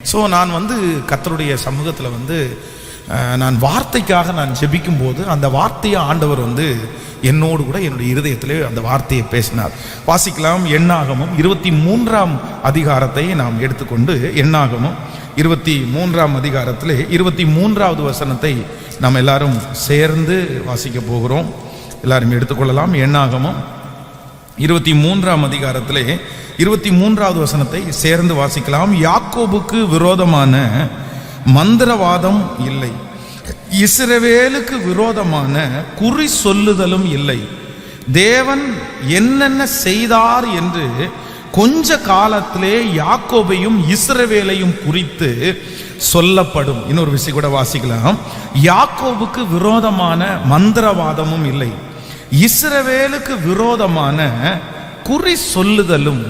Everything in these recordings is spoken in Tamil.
ஸோ நான் கர்த்தருடைய சமூகத்தில் நான் வார்த்தைக்காக நான் ஜெபிக்கும் போது அந்த வார்த்தையை ஆண்டவர் என்னோடு கூட என்னுடைய இருதயத்திலே அந்த வார்த்தையை பேசினார். வாசிக்கலாம். எண்ணாகமம் 23ஆம் அதிகாரத்தை நாம் எடுத்துக்கொண்டு எண்ணாகமம் 23ஆம் அதிகாரத்திலே 23வது வசனத்தை நாம் எல்லாரும் சேர்ந்து வாசிக்க போகிறோம். எல்லாரும் எடுத்துக்கொள்ளலாம். எண்ணாகமம் 23ஆம் அதிகாரத்திலே 23வது வசனத்தை சேர்ந்து வாசிக்கலாம். யாக்கோபுக்கு விரோதமான மந்திரவாதம் இல்லை, இஸ்ரவேலுக்கு விரோதமான குறி சொல்லுதலும் இல்லை. தேவன் என்னென்ன செய்தார் என்று கொஞ்ச காலத்திலே யாக்கோபையும் இஸ்ரவேலையும் குறித்து சொல்லப்படும். இன்னொரு விஷயம் கூட வாசிக்கலாம். யாக்கோபுக்கு விரோதமான மந்திரவாதமும் இல்லை, இஸ்ரவேலுக்கு விரோதமான குறி சொல்லுதலும்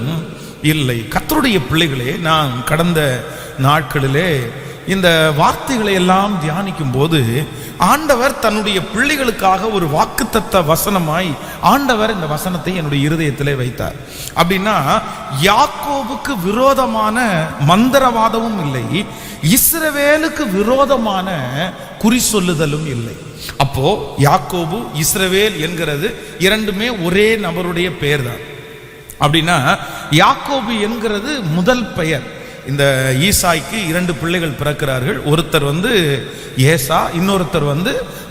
இல்லை. கர்த்தருடைய பிள்ளைகளே, நான் கடந்த நாட்களிலே இந்த வார்த்தைகளை எல்லாம் தியானிக்கும் போது ஆண்டவர் தன்னுடைய பிள்ளைகளுக்காக ஒரு வாக்குத்தத்த வசனமாய் ஆண்டவர் இந்த வசனத்தை என்னுடைய இருதயத்திலே வைத்தார். அப்படின்னா யாக்கோபுக்கு விரோதமான மந்திரவாதமும் இல்லை, இஸ்ரவேலுக்கு விரோதமான குறி சொல்லுதலும் இல்லை. அப்போ யாக்கோபு இஸ்ரவேல் என்கிறது இரண்டுமே ஒரே நபருடைய பெயர் தான். அப்படின்னா யாக்கோபு என்கிறது முதல் பெயர். இந்த ஈசாய்க்கு 2 பிள்ளைகள் பிறக்கிறார்கள். ஒருத்தர் ஏசா, இன்னொருத்தர்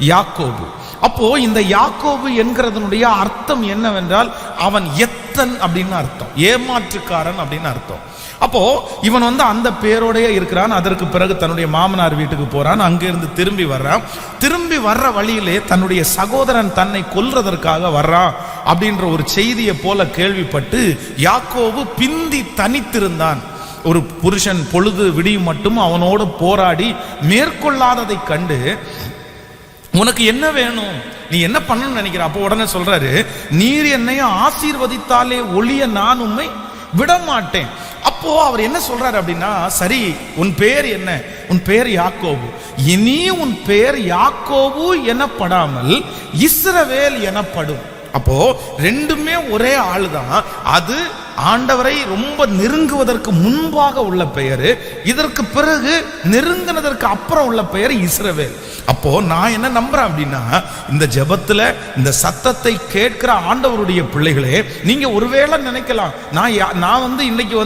யாக்கோபு. அப்போ இந்த யாக்கோபு என்கிறதனுடைய அர்த்தம் என்னவென்றால் அவன் எத்தன் அப்படின்னு அர்த்தம், ஏமாற்றுக்காரன் அப்படின்னு அர்த்தம். அப்போ இவன் அந்த பேரோடையே இருக்கிறான். அதற்கு பிறகு தன்னுடைய மாமனார் வீட்டுக்கு போறான். அங்கிருந்து திரும்பி வர்றான். திரும்பி வர்ற வழியிலே தன்னுடைய சகோதரன் தன்னை கொல்றதற்காக வர்றான் அப்படின்ற ஒரு செய்தியை போல கேள்விப்பட்டு யாக்கோபு பிந்தி தனித்திருந்தான். ஒரு புருஷன் பொழுது விடியும் மட்டும் அவனோடு போராடி மேற்கொள்ளாததை கண்டு, உனக்கு என்ன வேணும், நீ என்ன பண்ணணும்னு நினைக்கிற? அப்போ உடனே சொல்றாரு, நீர் என்னை ஆசீர்வதித்தாலே ஒழிய நான் உம்மை விட மாட்டேன். அப்போ அவர் என்ன சொல்றாரு அப்படின்னா, சரி உன் பெயர் என்ன? உன் பெயர் யாக்கோபு. இனி உன் பெயர் யாக்கோபு எனப்படாமல் இஸ்ரவேல் எனப்படும். அப்போ ரெண்டுமே ஒரே ஆளுதான். அது ஆண்டவரை ரொம்ப நெருங்குவதற்கு முன்பாக உள்ள பெயர், இதற்கு பிறகு நெருங்கினதற்கு அப்புறம் உள்ள பெயர் இஸ்ரவேல். அப்போ நான் என்ன நம்புறேன் அப்படின்னா, இந்த ஜெபத்துல இந்த சத்தத்தை கேட்கிற ஆண்டவருடைய பிள்ளைகளே, நீங்க ஒருவேளை நினைக்கலாம், நான் இன்னைக்கு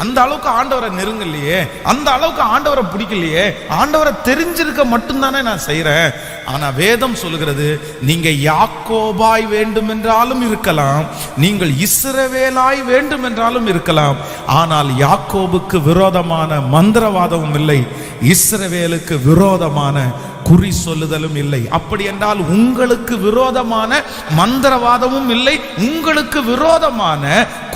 அந்த அளவுக்கு ஆண்டவரை நெருங்கலையே, அந்த அளவுக்கு ஆண்டவரை பிடிக்கலையே, ஆண்டவரை தெரிஞ்சிருக்க மட்டும்தானே நான் செய்யறேன். ஆனா வேதம் சொல்லுகிறது, நீங்க யாக்கோபாய் வேண்டும் என்றாலும் இருக்கலாம், நீங்கள் இஸ்ரவேலாய் வேண்டும் என்றாலும் இருக்கலாம். ஆனால் யாக்கோபுக்கு விரோதமான மந்திரவாதமும் இல்லை, இஸ்ரவேலுக்கு விரோதமான குறி சொல்லுதலும் இல்லை. அப்படி என்றால் உங்களுக்கு விரோதமான மந்திரவாதமும் இல்லை, உங்களுக்கு விரோதமான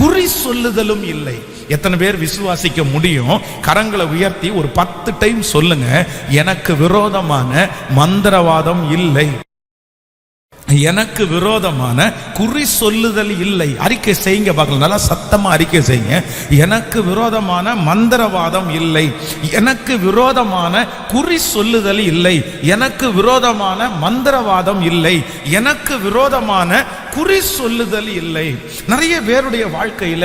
குறி சொல்லுதலும் இல்லை. எத்தனை பேர் விசுவாசிக்க முடியும்? கரங்களை உயர்த்தி ஒரு 10 டைம் சொல்லுங்க, எனக்கு விரோதமான மந்திரவாதம் இல்லை, எனக்கு விரோதமான குறி சொல்லுதல் இல்லை. அறிக்கை செய்யுங்க பார்க்கலாம், நல்லா சத்தமா அறிக்கை செய்யுங்க. எனக்கு விரோதமான மந்திரவாதம் இல்லை, எனக்கு விரோதமான குறி சொல்லுதல் இல்லை, எனக்கு விரோதமான மந்திரவாதம் இல்லை, எனக்கு விரோதமான குறி சொல்லுதல் இல்லை. நிறைய பேருடைய வாழ்க்கையில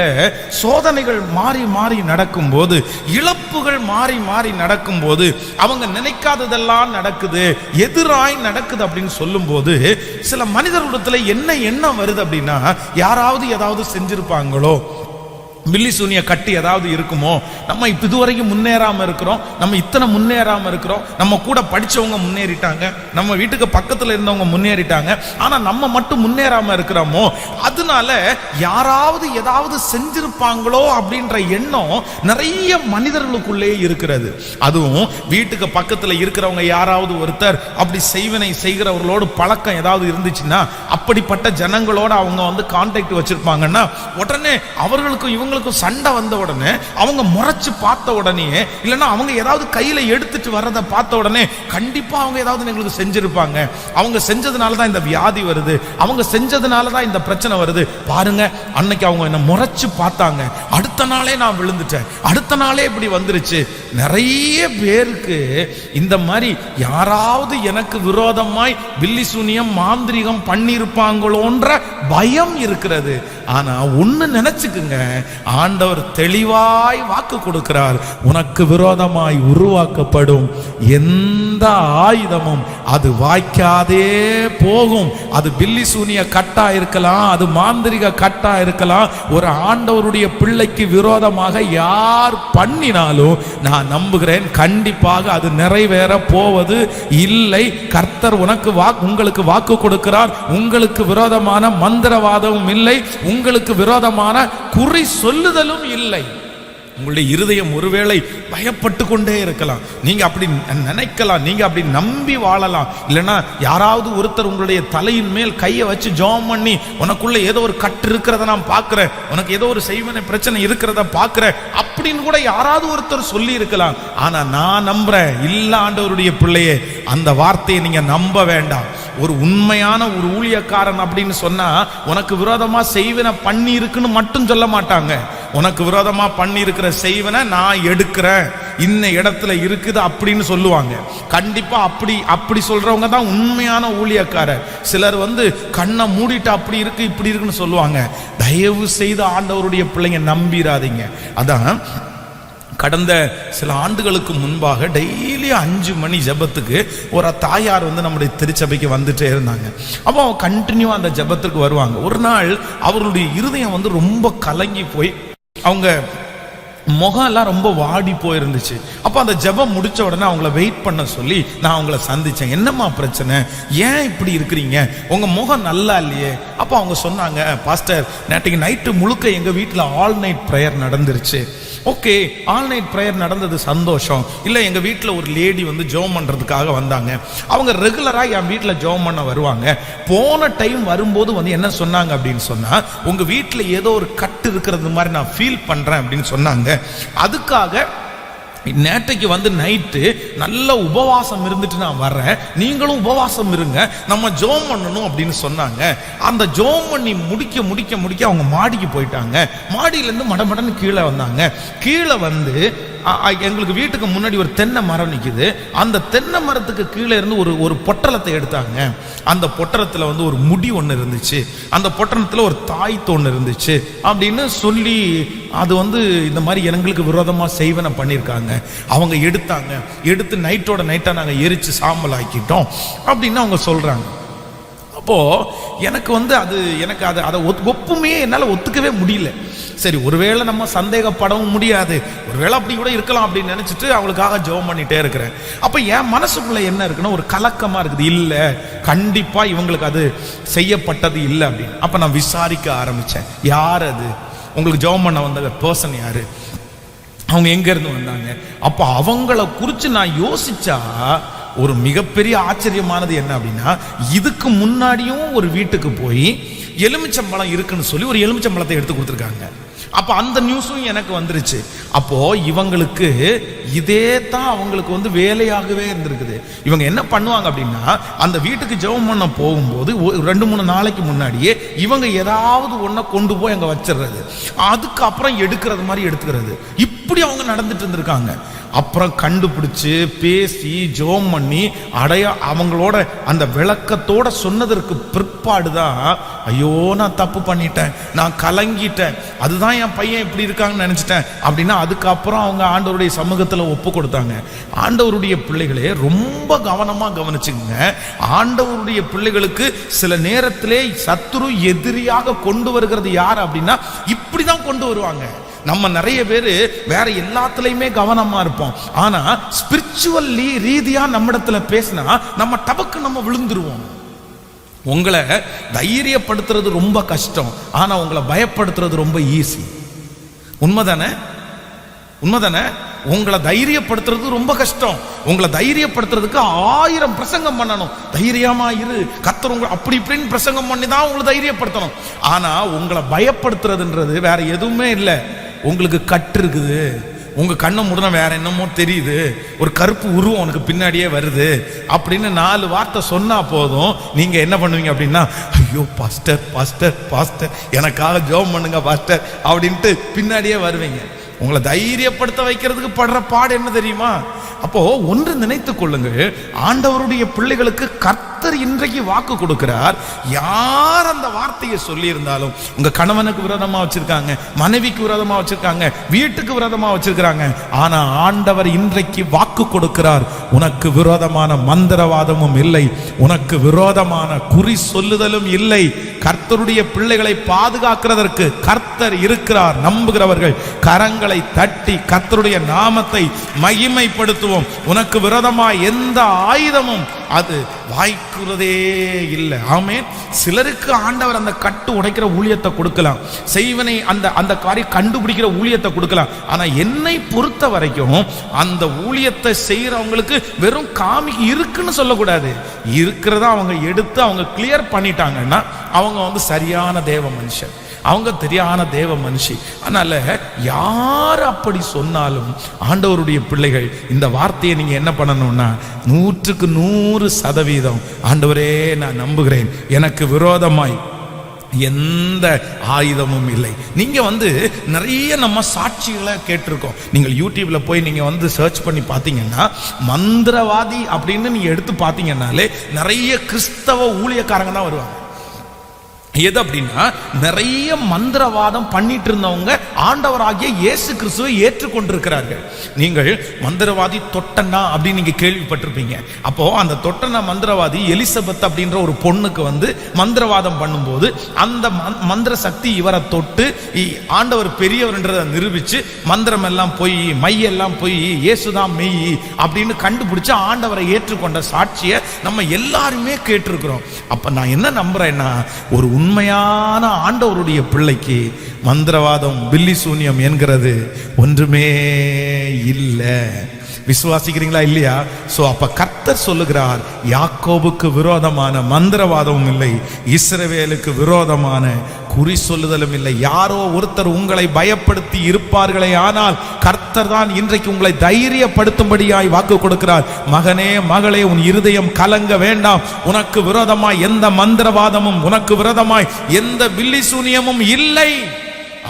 சோதனைகள் மாறி மாறி நடக்கும் போது, இழப்புகள் மாறி மாறி நடக்கும் போது, அவங்க நினைக்காததெல்லாம் நடக்குது, எதிராய் நடக்குது அப்படின்னு சொல்லும் போது சில மனிதர்களிடத்துல என்ன எண்ணம் வருது அப்படின்னா, யாராவது ஏதாவது செஞ்சிருப்பாங்களோ, பில்லி சூனிய கட்டி ஏதாவது இருக்குமோ, நம்ம இதுவரைக்கும் முன்னேறாம இருக்கிறோம், நம்ம இத்தனை முன்னேறாம இருக்கிறோம், நம்ம கூட படிச்சவங்க முன்னேறிட்டாங்க, நம்ம வீட்டுக்கு பக்கத்துல இருந்தவங்க முன்னேறிட்டாங்க, ஆனா நம்ம மட்டும் முன்னேறாம இருக்கிறோமோ, அதனால யாராவது ஏதாவது செஞ்சிருப்பாங்களோ அப்படின்ற எண்ணம் நிறைய மனிதர்களுக்குள்ளே இருக்கிறது. அதுவும் வீட்டுக்கு பக்கத்துல இருக்கிறவங்க யாராவது ஒருத்தர் அப்படி செய்வினை செய்கிறவர்களோடு பழக்கம் ஏதாவது இருந்துச்சுன்னா, அப்படிப்பட்ட ஜனங்களோட அவங்க கான்டாக்ட் வச்சிருப்பாங்கன்னா, உடனே அவர்களுக்கும் இவங்களுக்கும் சண்டை வந்த உடனே, அவங்க முறைச்சு பார்த்த உடனே, இல்லைன்னா அவங்க ஏதாவது கையில எடுத்துட்டு வர்றதை பார்த்த உடனே, கண்டிப்பா அவங்க ஏதாவது எங்களுக்கு செஞ்சிருப்பாங்க, அவங்க செஞ்சதுனால தான் இந்த வியாதி வருது, அவங்க செஞ்சதுனால தான் இந்த பிரச்சனை வருது பாருங்க, அன்னைக்கு அவங்க என்ன முறைச்சு பார்த்தாங்க, அடுத்த நாளே நான் விழுந்துட்டேன், அடுத்த நாளே இப்படி வந்துருச்சு. நிறைய பேருக்கு இந்த மாதிரி யாராவது எனக்கு விரோதமாய் பில்லி சூனியம் மாந்திரிகம் பண்ணியிருப்பாங்களோன்ற பயம் இருக்கிறது. ஆனா ஒண்ணு நினைச்சுக்குங்க, ஆண்டவர் தெளிவாய் வாக்கு கொடுக்கிறார், உனக்கு விரோதமாய் உருவாக்கப்படும் எந்த ஆயுதமும் அது வாய்க்காதே போகும். அது பில்லி சூனிய கட்டா இருக்கலாம், அது மாந்திரிக கட்டா இருக்கலாம். ஒரு ஆண்டவருடைய பிள்ளைக்கு விரோதமாக யார் பண்ணினாலும் நான் நம்புகிறேன், கண்டிப்பாக அது நிறைவேற போவது இல்லை. கர்த்தர் உங்களுக்கு வாக்கு கொடுக்கிறார். உங்களுக்கு விரோதமான மந்திரவாதமும் இல்லை, உங்களுக்கு விரோதமான குறி சொல்லுதலும் இல்லை. உங்களுடைய இருதயம் ஒருவேளை பயப்பட்டு கொண்டே இருக்கலாம், நீங்க அப்படி நினைக்கலாம், நீங்க அப்படி நம்பி வாழலாம். இல்லைன்னா யாராவது ஒருத்தர் உங்களுடைய தலையின் மேல் கையை வச்சு ஜெபம் பண்ணி, உனக்குள்ள ஏதோ ஒரு கட்டு இருக்கிறத நான் பார்க்கிறேன், உனக்கு ஏதோ ஒரு செய்வன பிரச்சனை இருக்கிறத பார்க்கிறேன் அப்படின்னு கூட யாராவது ஒருத்தர் சொல்லி இருக்கலாம். ஆனா நான் நம்புறேன், இல்ல ஆண்டவருடைய பிள்ளையே, அந்த வார்த்தையை நீங்க நம்ப வேண்டாம். ஒரு உண்மையான ஒரு ஊழியக்காரன் அப்படின்னு சொன்னா உனக்கு விரோதமா செய்வன பண்ணி இருக்குன்னு மட்டும் சொல்ல மாட்டாங்க. உனக்கு விரோதமா பண்ணி இருக்கிற செய்வனை நான் எடுக்கிறேன், இன்ன இடத்துல இருக்குது அப்படின்னு சொல்லுவாங்க. கண்டிப்பா அப்படி சொல்றவங்க தான் உண்மையான ஊழியக்காரர். சிலர் கண்ணை மூடிட்டு அப்படி இருக்கு இப்படி இருக்குன்னு சொல்லுவாங்க. தயவு செய்து ஆண்டவருடைய பிள்ளைங்க நம்பிராதீங்க. அதான் கடந்த சில ஆண்டுகளுக்கு முன்பாக டெய்லி 5 மணி ஜெபத்துக்கு ஒரு தாயார் நம்முடைய திருச்சபைக்கு வந்துட்டே இருந்தாங்க. அப்போ அவங்க கண்டினியூவா அந்த ஜெபத்துக்கு வருவாங்க. ஒரு நாள் அவர்களுடைய இருதயம் ரொம்ப கலங்கி போய் அவங்க முகம் எல்லாம் ரொம்ப வாடி போயிருந்துச்சு. அப்போ அந்த ஜெபம் முடிச்ச உடனே அவங்கள வெயிட் பண்ண சொல்லி நான் அவங்கள சந்திச்சேன். என்னம்மா பிரச்சனை, ஏன் இப்படி இருக்கிறீங்க, உங்க முகம் நல்லா இல்லையே? அப்போ அவங்க சொன்னாங்க, பாஸ்டர் நேற்றுக்கு நைட்டு முழுக்க எங்க வீட்டில் ஆல் நைட் ப்ரேயர் நடந்துருச்சு. ஓகே, ஆல் நைட் ப்ரேயர் நடந்தது சந்தோஷம். இல்லை, எங்கள் வீட்டில் ஒரு லேடி ஜெபம் பண்ணுறதுக்காக வந்தாங்க. அவங்க ரெகுலராக என் வீட்டில் ஜெபம் பண்ண வருவாங்க. போன டைம் வரும்போது என்ன சொன்னாங்க அப்படின்னு சொன்னால், உங்கள் வீட்டில் ஏதோ ஒரு கட்டு இருக்கிறது மாதிரி நான் ஃபீல் பண்ணுறேன் அப்படின்னு சொன்னாங்க. அதுக்காக நேற்றைக்கு நைட்டு நல்ல உபவாசம் இருந்துட்டு நான் வர்றேன், நீங்களும் உபவாசம் இருங்க, நம்ம ஜெபம் பண்ணணும் அப்படின்னு சொன்னாங்க. அந்த ஜெபம் பண்ணி முடிக்க அவங்க மாடிக்கு போயிட்டாங்க. மாடியிலேருந்து மடமடன்னு கீழே வந்தாங்க. கீழே எங்களுக்கு வீட்டுக்கு முன்னாடி ஒரு தென்னை மரம் நிற்குது. அந்த தென்னை மரத்துக்கு கீழே இருந்து ஒரு பொட்டலத்தை எடுத்தாங்க. அந்த பொட்டலத்தில் ஒரு முடி ஒன்று இருந்துச்சு, அந்த பொட்டலத்தில் ஒரு தாய்த்து ஒன்று இருந்துச்சு அப்படின்னு சொல்லி அது இந்த மாதிரி எங்களுக்கு விரோதமாக செய்வனை பண்ணியிருக்காங்க. அவங்க எடுத்து நைட்டோட நைட்டாக நாங்கள் எரித்து சாம்பல் ஆக்கிட்டோம் அப்படின்னு அவங்க சொல்கிறாங்க. அப்போ எனக்கு அதை ஒப்புமே என்னால் ஒத்துக்கவே முடியல. சரி, ஒருவேளை நம்ம சந்தேகப்படவும் முடியாது, ஒருவேளை அப்படி கூட இருக்கலாம் அப்படின்னு நினைச்சிட்டு அவங்களுக்காக ஜெபம் பண்ணிட்டே இருக்கிறேன். அப்ப என் மனசுக்குள்ள என்ன இருக்குன்னா, ஒரு கலக்கமா இருக்குது. இல்ல, கண்டிப்பா இவங்களுக்கு அது செய்யப்பட்டது இல்லை அப்படின்னு. அப்ப நான் விசாரிக்க ஆரம்பிச்சேன், யார் அது, உங்களுக்கு ஜெபம் பண்ண வந்த பர்சன் யாரு, அவங்க எங்க இருந்து வந்தாங்க. அப்ப அவங்கள குறிச்சு நான் யோசிச்சா ஒரு மிகப்பெரிய ஆச்சரியமானது என்ன அப்படின்னா, இதுக்கு முன்னாடியும் ஒரு வீட்டுக்கு போய் எலுமிச்சம்பழம் இருக்குன்னு சொல்லி ஒரு எலுமிச்சம்பழத்தை எடுத்து கொடுத்துருக்காங்க. அப்போ அந்த நியூஸும் எனக்கு வந்துருச்சு. அப்போ இவங்களுக்கு இதே தான் அவங்களுக்கு வேலையாகவே இருந்திருக்குது. இவங்க என்ன பண்ணுவாங்க அப்படின்னா, அந்த வீட்டுக்கு ஜெபம் பண்ண போகும்போது 2-3 நாளைக்கு முன்னாடியே இவங்க ஏதாவது ஒன்றை கொண்டு போய் அங்கே வச்சிடுறது, அதுக்கப்புறம் எடுக்கிறது மாதிரி எடுத்துக்கிறது, இப்படி அவங்க நடந்துட்டு இருந்திருக்காங்க. அப்புறம் கண்டுபிடிச்சு பேசி ஜெபம் பண்ணி அவங்களோட அந்த விளக்கத்தோட சொன்னதற்கு பிற்பாடுதான், ஐயோ நான் தப்பு பண்ணிட்டேன், நான் கலங்கிட்டேன், அதுதான் என் பையன் இப்படி இருக்காங்கன்னு நினைச்சிட்டேன் அப்படின்னா அதுக்கப்புறம் அவங்க ஆண்டவருடைய சமூகத்தில் ஒப்பு கொடுத்தாங்க. ஆண்டவருடைய பிள்ளைகளே ரொம்ப கவனமா கவனிச்சுங்க. ஆண்டவருடைய பிள்ளைகளுக்கு சில நேரத்திலே சத்துரு எதிரியாக கொண்டு வருகிறது யார் அப்படின்னா, இப்படிதான் கொண்டு வருவாங்க. நம்ம நிறைய பேர் வேற எல்லாத்துலயுமே கவனமா இருப்போம், ஆனா ஸ்பிரிச்சுவல் ரீதியா நம்மிடத்துல பேசினா நம்ம டபக்கு நம்ம விழுந்துருவோம். உங்களை தைரியப்படுத்துறது ரொம்ப கஷ்டம், ஆனா உங்களை பயப்படுத்துறது ரொம்ப ஈஸி. உண்மைதானே? உங்களை தைரியப்படுத்துறது ரொம்ப கஷ்டம். உங்களை தைரியப்படுத்துறதுக்கு 1000 பிரசங்கம் பண்ணணும். தைரியமா இரு, கர்த்தர் உங்களை அப்படி இப்படின்னு பிரசங்கம் பண்ணி தான் உங்களை தைரியப்படுத்தணும். ஆனா உங்களை பயப்படுத்துறதுன்றது வேற எதுவுமே இல்லை. உங்களுக்கு கட்டு இருக்குது, உங்க கண்ணை முடன வேற என்னமோ தெரியுது, ஒரு கருப்பு உருவம் உனக்கு பின்னாடியே வருது அப்படின்னு 4 வார்த்தை சொன்னா போதும், நீங்க என்ன பண்ணுவீங்க அப்படின்னா, ஐயோ பாஸ்டர் பாஸ்டர் பாஸ்டர் எனக்காக ஜெபம் பண்ணுங்க பாஸ்டர் அப்படின்ட்டு பின்னாடியே வருவீங்க. உங்களை தைரியப்படுத்த வைக்கிறதுக்கு படுற பாடு என்ன தெரியுமா? அப்போ ஒன்று நினைத்துக் கொள்ளுங்கள், ஆண்டவருடைய பிள்ளைகளுக்கு கர்த்தர் இன்றைக்கு வாக்கு கொடுக்கிறார். யார் அந்த வார்த்தையை சொல்லி இருந்தாலும், உங்க கணவனுக்கு விரோதமா வச்சிருக்காங்க, மனைவிக்கு விரோதமா வச்சிருக்காங்க, வீட்டுக்கு விரோதமா வச்சிருக்காங்க, ஆனா ஆண்டவர் இன்றைக்கு வாக்கு கொடுக்கிறார், உனக்கு விரோதமான மந்திரவாதமும் இல்லை, உனக்கு விரோதமான குறி சொல்லுதலும் இல்லை. கர்த்தருடைய பிள்ளைகளை பாதுகாக்கிறதற்கு கர்த்தர் இருக்கிறார். நம்புகிறவர்கள் கரங்களை தட்டி கர்த்தருடைய நாமத்தை மகிமைப்படுத்துவோம். உனக்கு விரோதமா எந்த ஆயுதமும் அது வாய்க்கிறதே இல்லை. ஆமென். சிலருக்கு ஆண்டவர் அந்த கட்டு உடைக்கிற ஊழியத்தை கொடுக்கலாம், செய்வனை அந்த காரியம் கண்டுபிடிக்கிற ஊழியத்தை கொடுக்கலாம். ஆனா என்னை பொறுத்த வரைக்கும் அந்த ஊழியத்தை செய்யறவங்களுக்கு வெறும் காமிக்கு இருக்குன்னு சொல்லக்கூடாது. இருக்கிறத அவங்க எடுத்து அவங்க கிளியர் பண்ணிட்டாங்கன்னா அவங்க சரியான தேவ மனுஷன், அவங்க தெரியான தேவ மனுஷி. அதனால யார் அப்படி சொன்னாலும் ஆண்டவருடைய பிள்ளைகள் இந்த வார்த்தையை நீங்க என்ன பண்ணணும்னா 100% ஆண்டவரே நான் நம்புகிறேன், எனக்கு விரோதமாய் எந்த ஆயுதமும் இல்லை. நீங்க நிறைய நம்ம சாட்சிகளை கேட்டிருக்கோம். நீங்கள் யூடியூப்ல போய் நீங்க சர்ச் பண்ணி பார்த்தீங்கன்னா மந்திரவாதி அப்படின்னு நீங்க எடுத்து பார்த்தீங்கன்னாலே நிறைய கிறிஸ்தவ ஊழியக்காரங்க தான் வருவாங்க. எது அப்படின்னா, நிறைய மந்திரவாதம் பண்ணிட்டு இருந்தவங்க ஆண்டவராகிய இயேசு கிறிஸ்துவை ஏற்றுக்கொண்டிருக்கிறார்கள். நீங்கள் மந்திரவாதி தொட்டனா அப்படின்னு நீங்க கேள்விப்பட்டிருப்பீங்க. அப்போ அந்த தொட்டனா மந்திரவாதி எலிசபெத் அப்படின்ற ஒரு பொண்ணுக்கு மந்திரவாதம் பண்ணும்போது அந்த மந்திர சக்தி இவரை தொட்டு ஆண்டவர் பெரியவர்ன்றதை நிரூபிச்சு மந்திரம் எல்லாம் போய் மையெல்லாம் போய் இயேசுதான் மெய் அப்படின்னு கண்டுபிடிச்சு ஆண்டவரை ஏற்றுக்கொண்ட சாட்சியை நம்ம எல்லாருமே கேட்டிருக்கிறோம். அப்ப நான் என்ன நம்புறேன்னா, ஒரு உண்மையான ஆண்டவருடைய பிள்ளைக்கு மந்திரவாதம் பில்லி சூனியம் என்கிறது ஒன்றுமே இல்லை. விசுவாசிக்கிறீங்களா இல்லையா? சோ அப்ப கர்த்தர் சொல்லுகிறார், யாக்கோபுக்கு விரோதமான மந்திரவாதமும் இல்லை, இஸ்ரவேலுக்கு விரோதமான குறி சொல்லுதலும் இல்லை. யாரோ ஒருத்தர் உங்களை பயப்படுத்தி இருப்பார்களே, ஆனால் கர்த்தர் தான் இன்றைக்கு உங்களை தைரியப்படுத்தும்படியாய் வாக்கு கொடுக்கிறார். மகனே மகளே, உன் இருதயம் கலங்க வேண்டாம். உனக்கு விரோதமாய் எந்த மந்திரவாதமும், உனக்கு விரோதமாய் எந்த பில்லி சூனியமும் இல்லை.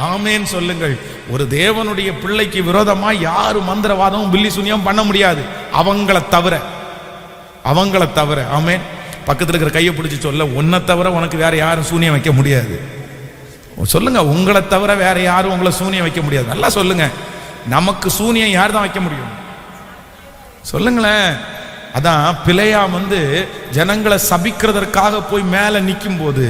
ஆமென் சொல்லுங்கள். ஒரு தேவனுடைய பிள்ளைக்கு விரோதமா யாரும் மந்திரவாதமும் பில்லி சூனியம் பண்ண முடியாது, அவங்கள தவிர. ஆமென். பக்கத்தில் இருக்கிற கையை பிடிச்சி சொல்ல, உன்னை தவிர உனக்கு வேற யாரும் சூனியம் வைக்க முடியாது. சொல்லுங்க, உங்களை தவிர வேற யாரும் உங்களை சூனியம் வைக்க முடியாது. நல்லா சொல்லுங்க, நமக்கு சூனியம் யார் தான் வைக்க முடியும்? சொல்லுங்களேன். அதான் பிழையாம் ஜனங்களை சபிக்கிறதற்காக போய் மேல நிற்கும் போது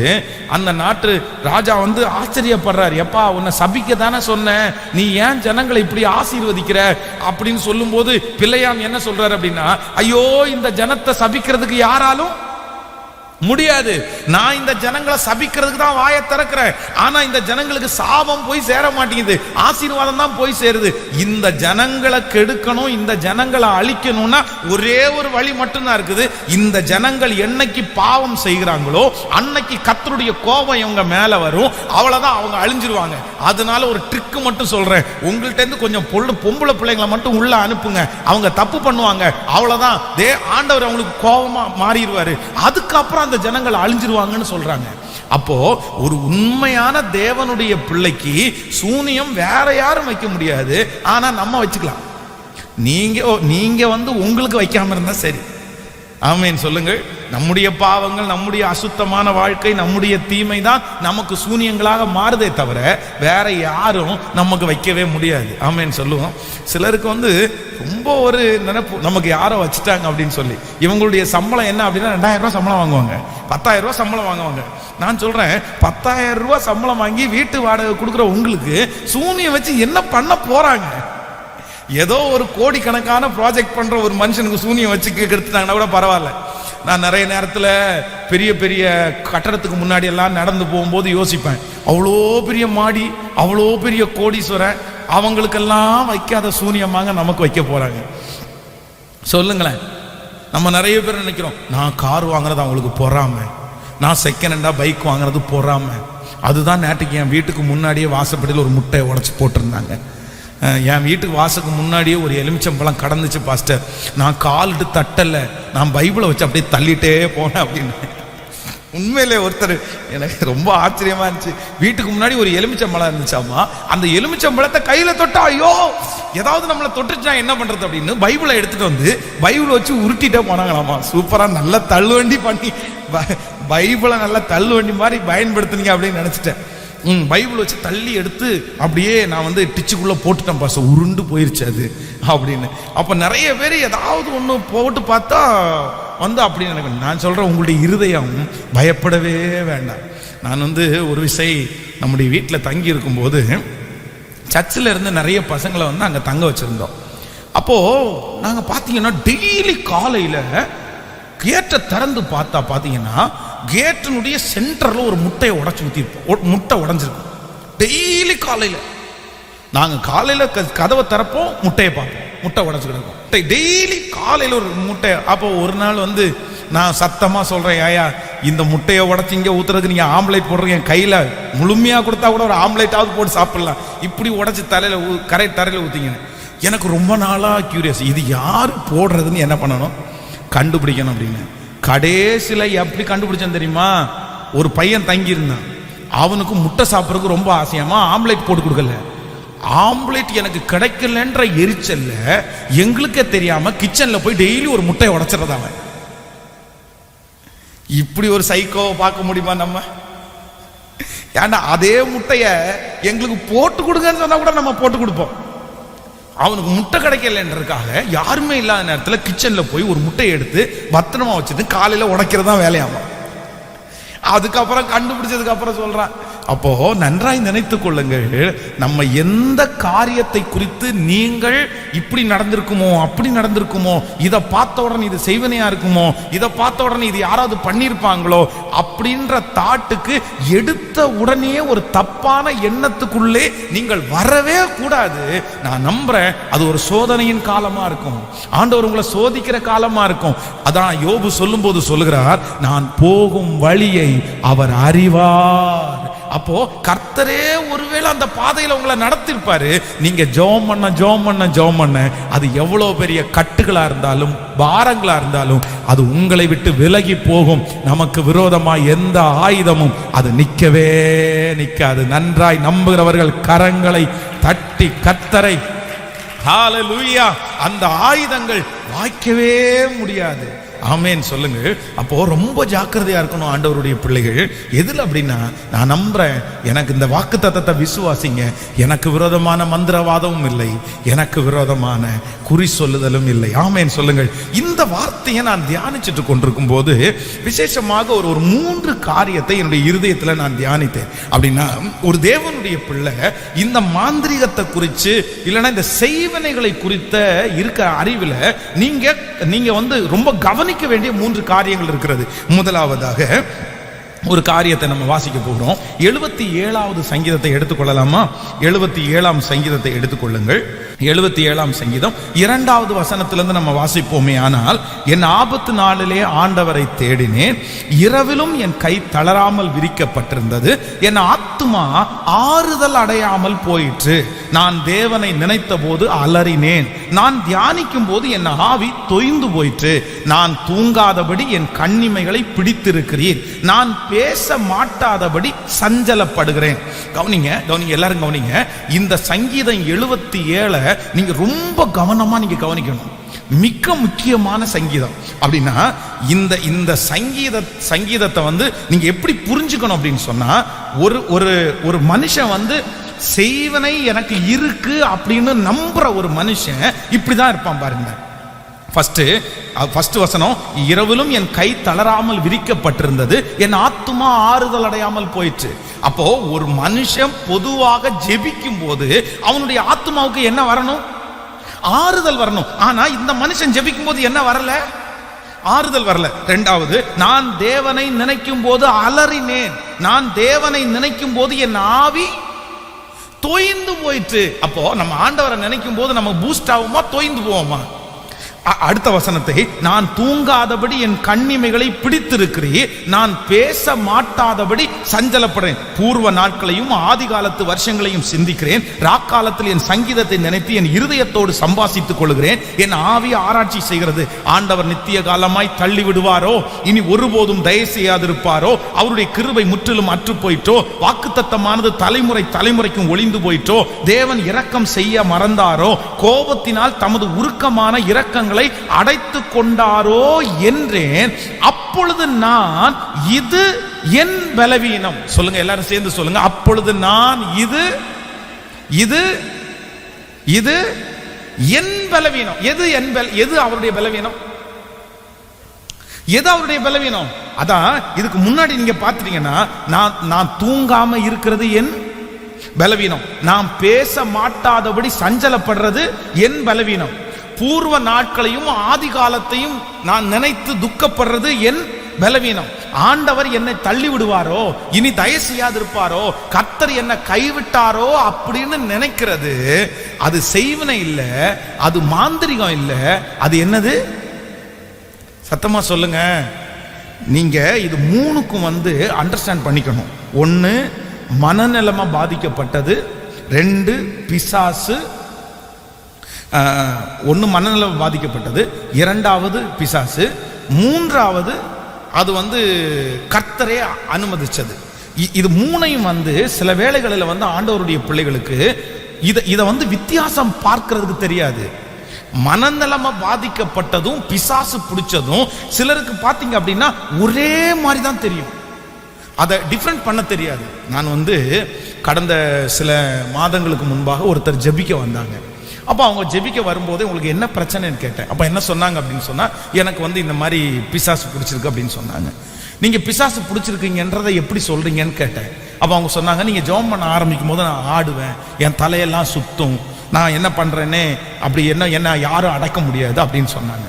அந்த நாட்டு ராஜா ஆச்சரியப்படுறாரு, எப்பா உன்னை சபிக்க தானே சொன்னேன், நீ ஏன் ஜனங்களை இப்படி ஆசீர்வதிக்கிற அப்படின்னு சொல்லும் போது பிழையாம் என்ன சொல்றாரு அப்படின்னா, ஐயோ இந்த ஜனத்தை சபிக்கிறதுக்கு யாராலும் முடியாது, நான் இந்த ஜனங்களை சபிக்கிறதுக்கு தான் வாயை திறக்கிறேன், ஆனா இந்த ஜனங்களுக்கு சாபம் போய் சேர மாட்டேங்குது, ஆசீர்வாதம் தான் போய் சேருது. இந்த ஜனங்களை கெடுக்கணும், இந்த ஜனங்களை அழிக்கணும்னா ஒரே ஒரு வழி மட்டும்தான் இருக்குது. இந்த ஜனங்கள் என்னைக்கு பாவம் செய்கிறாங்களோ அன்னைக்கு கர்த்தருடைய கோபம் இவங்க மேல வரும், அவ்வளவுதான், அவங்க அழிஞ்சிருவாங்க. அதனால ஒரு ட்ரிக் மட்டும் சொல்றேன், உங்கள்ட்ட இருந்து கொஞ்சம் பொம்பளை பிள்ளைங்களை மட்டும் உள்ள அனுப்புங்க, அவங்க தப்பு பண்ணுவாங்க, அவ்வளவுதான், ஆண்டவர் அவங்களுக்கு கோபமா மாறிடுவாரு, அதுக்கப்புறம் அந்த ஜனங்கள் அழிஞ்சிருவாங்கன்னு சொல்றாங்க. அப்போ ஒரு உண்மையான தேவனுடைய பிள்ளைக்கு சூனியம் வேற யாரும் வைக்க முடியாது, ஆனா நம்ம வச்சுக்கலாம். நீங்க உங்களுக்கு வைக்காம இருந்தா சரி. ஆமென் சொல்லுங்கள். நம்முடைய பாவங்கள், நம்முடைய அசுத்தமான வாழ்க்கை, நம்முடைய தீமை தான் நமக்கு சூனியங்களாக மாறுதே தவிர வேற யாரும் நமக்கு வைக்கவே முடியாது. ஆமென் சொல்லுவோம். சிலருக்கு ரொம்ப ஒரு நினைப்பு, நமக்கு யாரோ வச்சுட்டாங்க அப்படின்னு சொல்லி. இவங்களுடைய சம்பளம் என்ன அப்படின்னா 2000 ரூபாய் சம்பளம் வாங்குவாங்க, 10,000 ரூபாய் சம்பளம் வாங்குவாங்க. நான் சொல்றேன், 10,000 ரூபாய் சம்பளம் வாங்கி வீட்டு வாடகை கொடுக்குற உங்களுக்கு சூனியம் வச்சு என்ன பண்ண போறாங்க? ஏதோ ஒரு கோடிக்கணக்கான ப்ராஜெக்ட் பண்ற ஒரு மனுஷனுக்கு சூனியம் வச்சு கெடுத்துட்டாங்கன்னா கூட பரவாயில்ல. நான் நிறைய நேரத்தில் பெரிய பெரிய கட்டடத்துக்கு முன்னாடி எல்லாம் நடந்து போகும்போது யோசிப்பேன், அவ்வளோ பெரிய மாடி, அவ்வளோ பெரிய கோடீஸ்வரன், அவங்களுக்கெல்லாம் வைக்காத சூனியமாக நமக்கு வைக்க போறாங்க. சொல்லுங்களேன். நம்ம நிறைய பேர் நினைக்கிறோம், நான் கார் வாங்குறது அவங்களுக்கு பொறாம, நான் செகண்ட் ஹேண்டா பைக் வாங்குறது பொறாம. அதுதான் நேற்றுக்கு என் வீட்டுக்கு முன்னாடியே வாசப்படியில் ஒரு முட்டையை உடைச்சு போட்டிருந்தாங்க. என் வீட்டுக்கு வாசலுக்கு முன்னாடியே ஒரு எலுமிச்சம்பழம் கடந்துச்சு பாஸ்டர், நான் காலிட்டு தட்டல, நான் பைபிளை வச்சு அப்படியே தள்ளிட்டே போனேன் அப்படின்னு. உண்மையிலே ஒருத்தர் எனக்கு ரொம்ப ஆச்சரியமா இருந்துச்சு. வீட்டுக்கு முன்னாடி ஒரு எலுமிச்சம்பழம் இருந்துச்சாமா. அந்த எலுமிச்சம்பழத்தை கையில தொட்டா ஐயோ ஏதாவது நம்மளை தொட்டுச்சா என்ன பண்றது அப்படின்னு பைபிளை எடுத்துட்டு வந்து பைபிளை வச்சு உருட்டிட்டே போனாங்களாமா. சூப்பரா நல்லா தள்ளுவண்டி பண்ணி பைபிளை நல்லா தள்ளுவண்டி மாதிரி பயன்படுத்துனீங்க அப்படின்னு நினைச்சிட்டேன். பைபிள் வச்சு தள்ளி எடுத்து அப்படியே நான் வந்து டிச்சுக்குள்ள போட்டுட்டேன் பாச, உருண்டு போயிருச்சு அது அப்படின்னு. அப்ப நிறைய பேர் ஏதாவது ஒண்ணு போட்டு பார்த்தா வந்து அப்படின்னு எனக்கு. நான் சொல்றேன், உங்களுடைய இருதயம் பயப்படவே வேண்டாம். நான் வந்து ஒரு விஷயம் நம்முடைய வீட்டில் தங்கி இருக்கும்போது சர்ச்சில் இருந்து நிறைய பசங்களை வந்து அங்கே தங்க வச்சிருந்தோம். அப்போ நாங்கள் பார்த்தீங்கன்னா டெய்லி காலையில் கேட்டை திறந்து பார்த்தீங்கன்னா கேட்டினுடைய சென்டர்ல ஒரு முட்டையை உடைச்சு ஊற்றிருப்போம். முட்டை உடஞ்சிருக்கும். டெய்லி காலையில் நாங்கள் காலையில் கதவை திறப்போம், முட்டையை பார்ப்போம், முட்டை உடச்சு கிடக்கும். டெய்லி காலையில் ஒரு முட்டை. அப்போ ஒரு நாள் வந்து நான் சத்தமாக சொல்கிறேன், ஏயா இந்த முட்டையை உடச்சி இங்கே ஊற்றுறதுக்கு நீங்கள் ஆம்லேட் போடுறீங்க, என் கையில் முழுமையாக கொடுத்தா கூட ஒரு ஆம்லேட்டாவது போட்டு சாப்பிடலாம், இப்படி உடச்சி தலையில் தரையில் ஊற்றிங்க. எனக்கு ரொம்ப நாளாக கியூரியஸ், இது யார் போடுறதுன்னு என்ன பண்ணணும், கண்டுபிடிக்கணும் அப்படின்னு. கடைசியில் எப்படி கண்டுபிடிச்சேன்னு தெரியுமா? ஒரு பையன் தங்கியிருந்தான், அவனுக்கு முட்டை சாப்பிட்றதுக்கு ரொம்ப ஆசையாமா, ஆம்லேட் போட்டு கொடுக்கல. ஆம்லேட் எனக்கு கிடைக்கலன்ற எரிச்சல்ல எங்களுக்கே தெரியாம கிச்சன்ல போய் டெய்லி ஒரு முட்டையை உடைச்சிடறத. அவன் இப்படி ஒரு சைக்கோவை பார்க்க முடியுமா நம்ம? ஏன்னா அதே முட்டைய எங்களுக்கு போட்டு கொடுங்கன்னு சொன்னா கூட நம்ம போட்டு கொடுப்போம். அவனுக்கு முட்டை கிடைக்கலன்றதுக்காக யாருமே இல்லாத நேரத்தில் கிச்சன்ல போய் ஒரு முட்டையை எடுத்து பத்திரமா வச்சுட்டு காலையில உடைக்கிறதா வேலையாகும். அதுக்கப்புறம் கண்டுபிடிச்சதுக்கு அப்புறம் சொல்றான், அப்போ நன்றாய் நினைத்துக் கொள்ளுங்கள், நம்ம எந்த காரியத்தை குறித்து நீங்கள் இப்படி நடந்திருக்குமோ அப்படி நடந்திருக்குமோ, இதை பார்த்த உடனே இது செய்வனையா இருக்குமோ, இதை பார்த்த உடனே இது யாராவது பண்ணியிருப்பாங்களோ அப்படின்ற தாட்டுக்கு எடுத்த உடனே ஒரு தப்பான எண்ணத்துக்குள்ளே நீங்கள் வரவே கூடாது. நான் நம்புறேன் அது ஒரு சோதனையின் காலமா இருக்கும். ஆண்டவர் உங்களை சோதிக்கிற காலமா இருக்கும். அதான் யோபு சொல்லும் போது சொல்லுகிறார், நான் போகும் வழியை அவர் அறிவார். அப்போ கர்த்தரே ஒருவேளை அந்த பாதையில உங்களை நடத்திருப்பாரு. நீங்க ஜெபம் பண்ண அது எவ்வளவு பெரிய கட்டுகளா இருந்தாலும் பாரங்களா இருந்தாலும் அது உங்களை விட்டு விலகி போகும். நமக்கு விரோதமா எந்த ஆயுதமும் அது நிக்கவே நிக்காது. நன்றாய் நம்புகிறவர்கள் கரங்களை தட்டி கர்த்தரை ஹல்லேலூயா, அந்த ஆயுதங்கள் வாய்க்கவே முடியாது. ஆமேன் சொல்லுங்க. அப்போ ரொம்ப ஜாக்கிரதையா இருக்கணும் ஆண்டவருடைய பிள்ளைகள். எதுல அப்படின்னா, நான் நம்புறேன் எனக்கு இந்த வாக்குத்தத்தத்தை விசுவாசிங்க, எனக்கு விரோதமான மந்திரவாதமும் இல்லை, எனக்கு விரோதமான குறி சொல்லுதலும் இல்லை. ஆமேன் சொல்லுங்கள். இந்த வார்த்தையை நான் தியானிச்சுட்டு கொண்டிருக்கும் போது விசேஷமாக ஒரு 3 காரியத்தை என்னுடைய இருதயத்துல நான் தியானித்தேன். அப்படின்னா, ஒரு தேவனுடைய பிள்ளை இந்த மாந்திரிகத்தை குறித்து இல்லைன்னா இந்த செய்வனைகளை குறித்த இருக்கிற அறிவில் நீங்க வந்து ரொம்ப கவனிக்க வேண்டிய 3 காரியங்கள் இருக்கிறது. முதலாவதாக ஒரு காரியத்தை நம்ம வாசிக்க போகிறோம். 77வது சங்கீதத்தை எடுத்துக்கொள்ளலாமா? 77ஆம் சங்கீதத்தை எடுத்துக்கொள்ளுங்கள். 77ஆம் சங்கீதம் 2வது வசனத்திலிருந்து நம்ம வாசிப்போமே. ஆனால் என் ஆபத்து நாளிலே ஆண்டவரை தேடினேன், இரவிலும் என் கை தளராமல் விரிக்கப்பட்டிருந்தது, என் ஆத்துமா ஆறுதல் அடையாமல் போயிற்று. நான் தேவனை நினைத்த போது அலறினேன், நான் தியானிக்கும் போது என் ஆவி தொய்ந்து போயிற்று. நான் தூங்காதபடி என் கண்ணிமைகளை பிடித்திருக்கிறீர், நான் பேச மாட்டாதபடி சஞ்சலப்படுகிறேன். கவனிங்க எல்லாரும் கவனிங்க. இந்த சங்கீதம் 77 நீங்க ரொம்ப கவனமா நீங்க கவனிக்கணும். மிக முக்கியமான சங்கீதம். அப்படின்னா இந்த சங்கீதத்தை வந்து நீங்க எப்படி புரிஞ்சுக்கணும் அப்படின்னு சொன்னா, ஒரு மனுஷன் வந்து செய்வனை எனக்கு இருக்கு அப்படின்னு நம்புற ஒரு மனுஷன் இப்படிதான் இருப்பான் பாருங்க. ஃபர்ஸ்ட் வசனம், இரவிலும் என் கை தளராமல் விரிக்கப்பட்டிருந்தது, என் ஆத்துமா ஆறுதல் அடையாமல் போயிற்று. அப்போ ஒரு மனுஷன் பொதுவாக ஜெபிக்கும் போது அவனுடைய ஆத்துமாவுக்கு என்ன வரணும்? ஆறுதல் வரணும். ஆனா இந்த மனுஷன் ஜெபிக்கும் போது என்ன வரல? ஆறுதல் வரல. 2வது, நான் தேவனை நினைக்கும் போது அலறினேன், நான் தேவனை நினைக்கும் போது என் ஆவி தொய்ந்து போயிற்று. அப்போ நம்ம ஆண்டவரை நினைக்கும் போது நம்ம பூஸ்ட் ஆகுமா, தொய்ந்து போவோமா? அடுத்த வசனத்தை, நான் தூங்காதபடி என் கண்ணிமைகளை பிடித்திருக்கிறேன், நான் பேச மாட்டாதபடி சஞ்சலப்படுறேன். பூர்வ நாட்களையும் ஆதி காலத்து வருஷங்களையும் சிந்திக்கிறேன். ராக்காலத்தில் என் சங்கீதத்தை நினைத்து என் இருதயத்தோடு சம்பாசித்துக் கொள்கிறேன். என் ஆவி ஆராய்ச்சி செய்கிறது. ஆண்டவர் நித்திய காலமாய் தள்ளி விடுவாரோ? இனி ஒருபோதும் தயவு செய்யாதிருப்பாரோ? அவருடைய கிருபை முற்றிலும் அற்று போயிட்டோ? வாக்குத்தத்தமானது தலைமுறை தலைமுறைக்கும் ஒளிந்து போயிட்டோ? தேவன் இரக்கம் செய்ய மறந்தாரோ? கோபத்தினால் தமது உருக்கமான இரக்கங்கள் அடைத்துக் கொண்டாரோ என்றேன். அப்பொழுது நான், இது என் பலவீனம். சொல்லுங்க, எல்லாரும் சேர்ந்து சொல்லுங்க. அப்பொழுது நான், இது என் பலவீனம். எது அவருடைய பலவீனம்? எது அவருடைய பலவீனம்? அதான் இதுக்கு முன்னாடி நீங்க பார்த்துட்டீங்கன்னா, நான் தூங்காம இருக்கிறது என் பலவீனம், நான் பேச மாட்டாதபடி சஞ்சலப்படுறது என் பலவீனம், பூர்வ நாட்களையும் ஆதி காலத்தையும் நான் நினைத்து துக்கப்படுறது என் பலவீனம். ஆண்டவர் என்னை தள்ளி விடுவாரோ? இனி தயவு செய்யாதிருப்பாரோ? கர்த்தர் என்னை கைவிட்டாரோ அப்படின்னு நினைக்கிறது அது செய்வனை இல்ல, அது மாந்திரிகம் இல்ல. அது என்னது? சத்தமா சொல்லுங்க. நீங்க இது மூணுக்கும் அண்டர்ஸ்டாண்ட் பண்ணிக்கணும். ஒன்னு, மனநலமா பாதிக்கப்பட்டது. ரெண்டு, பிசாசு. ஒன்று மனநலம் பாதிக்கப்பட்டது, இரண்டாவது பிசாசு, மூன்றாவது அது கர்த்தரே அனுமதிச்சது. இது மூணையும் சில வேளைகளில் ஆண்டவருடைய பிள்ளைகளுக்கு இதை வித்தியாசம் பார்க்கிறதுக்கு தெரியாது. மனநலமா பாதிக்கப்பட்டதும் பிசாசு பிடிச்சதும் சிலருக்கு பார்த்தீங்க அப்படின்னா ஒரே மாதிரி தான் தெரியும். அதை டிஃப்ரெண்ட் பண்ண தெரியாது. நான் கடந்த சில மாதங்களுக்கு முன்பாக ஒருத்தர் ஜெபிக்க வந்தாங்க. அப்போ அவங்க ஜெபிக்க வரும்போது உங்களுக்கு என்ன பிரச்சனைன்னு கேட்டேன். அப்போ என்ன சொன்னாங்க அப்படின்னு சொன்னால், எனக்கு இந்த மாதிரி பிசாசு பிடிச்சிருக்கு அப்படின்னு சொன்னாங்க. நீங்கள் பிசாசு பிடிச்சிருக்கீங்கன்றதை எப்படி சொல்கிறீங்கன்னு கேட்டேன். அப்போ அவங்க சொன்னாங்க, நீங்கள் ஜெபம் பண்ண ஆரம்பிக்கும் போது நான் ஆடுவேன், என் தலையெல்லாம் சுத்தும், நான் என்ன பண்ணுறேன்னே அப்படி என்ன யாரும் அடக்க முடியாது அப்படின்னு சொன்னாங்க.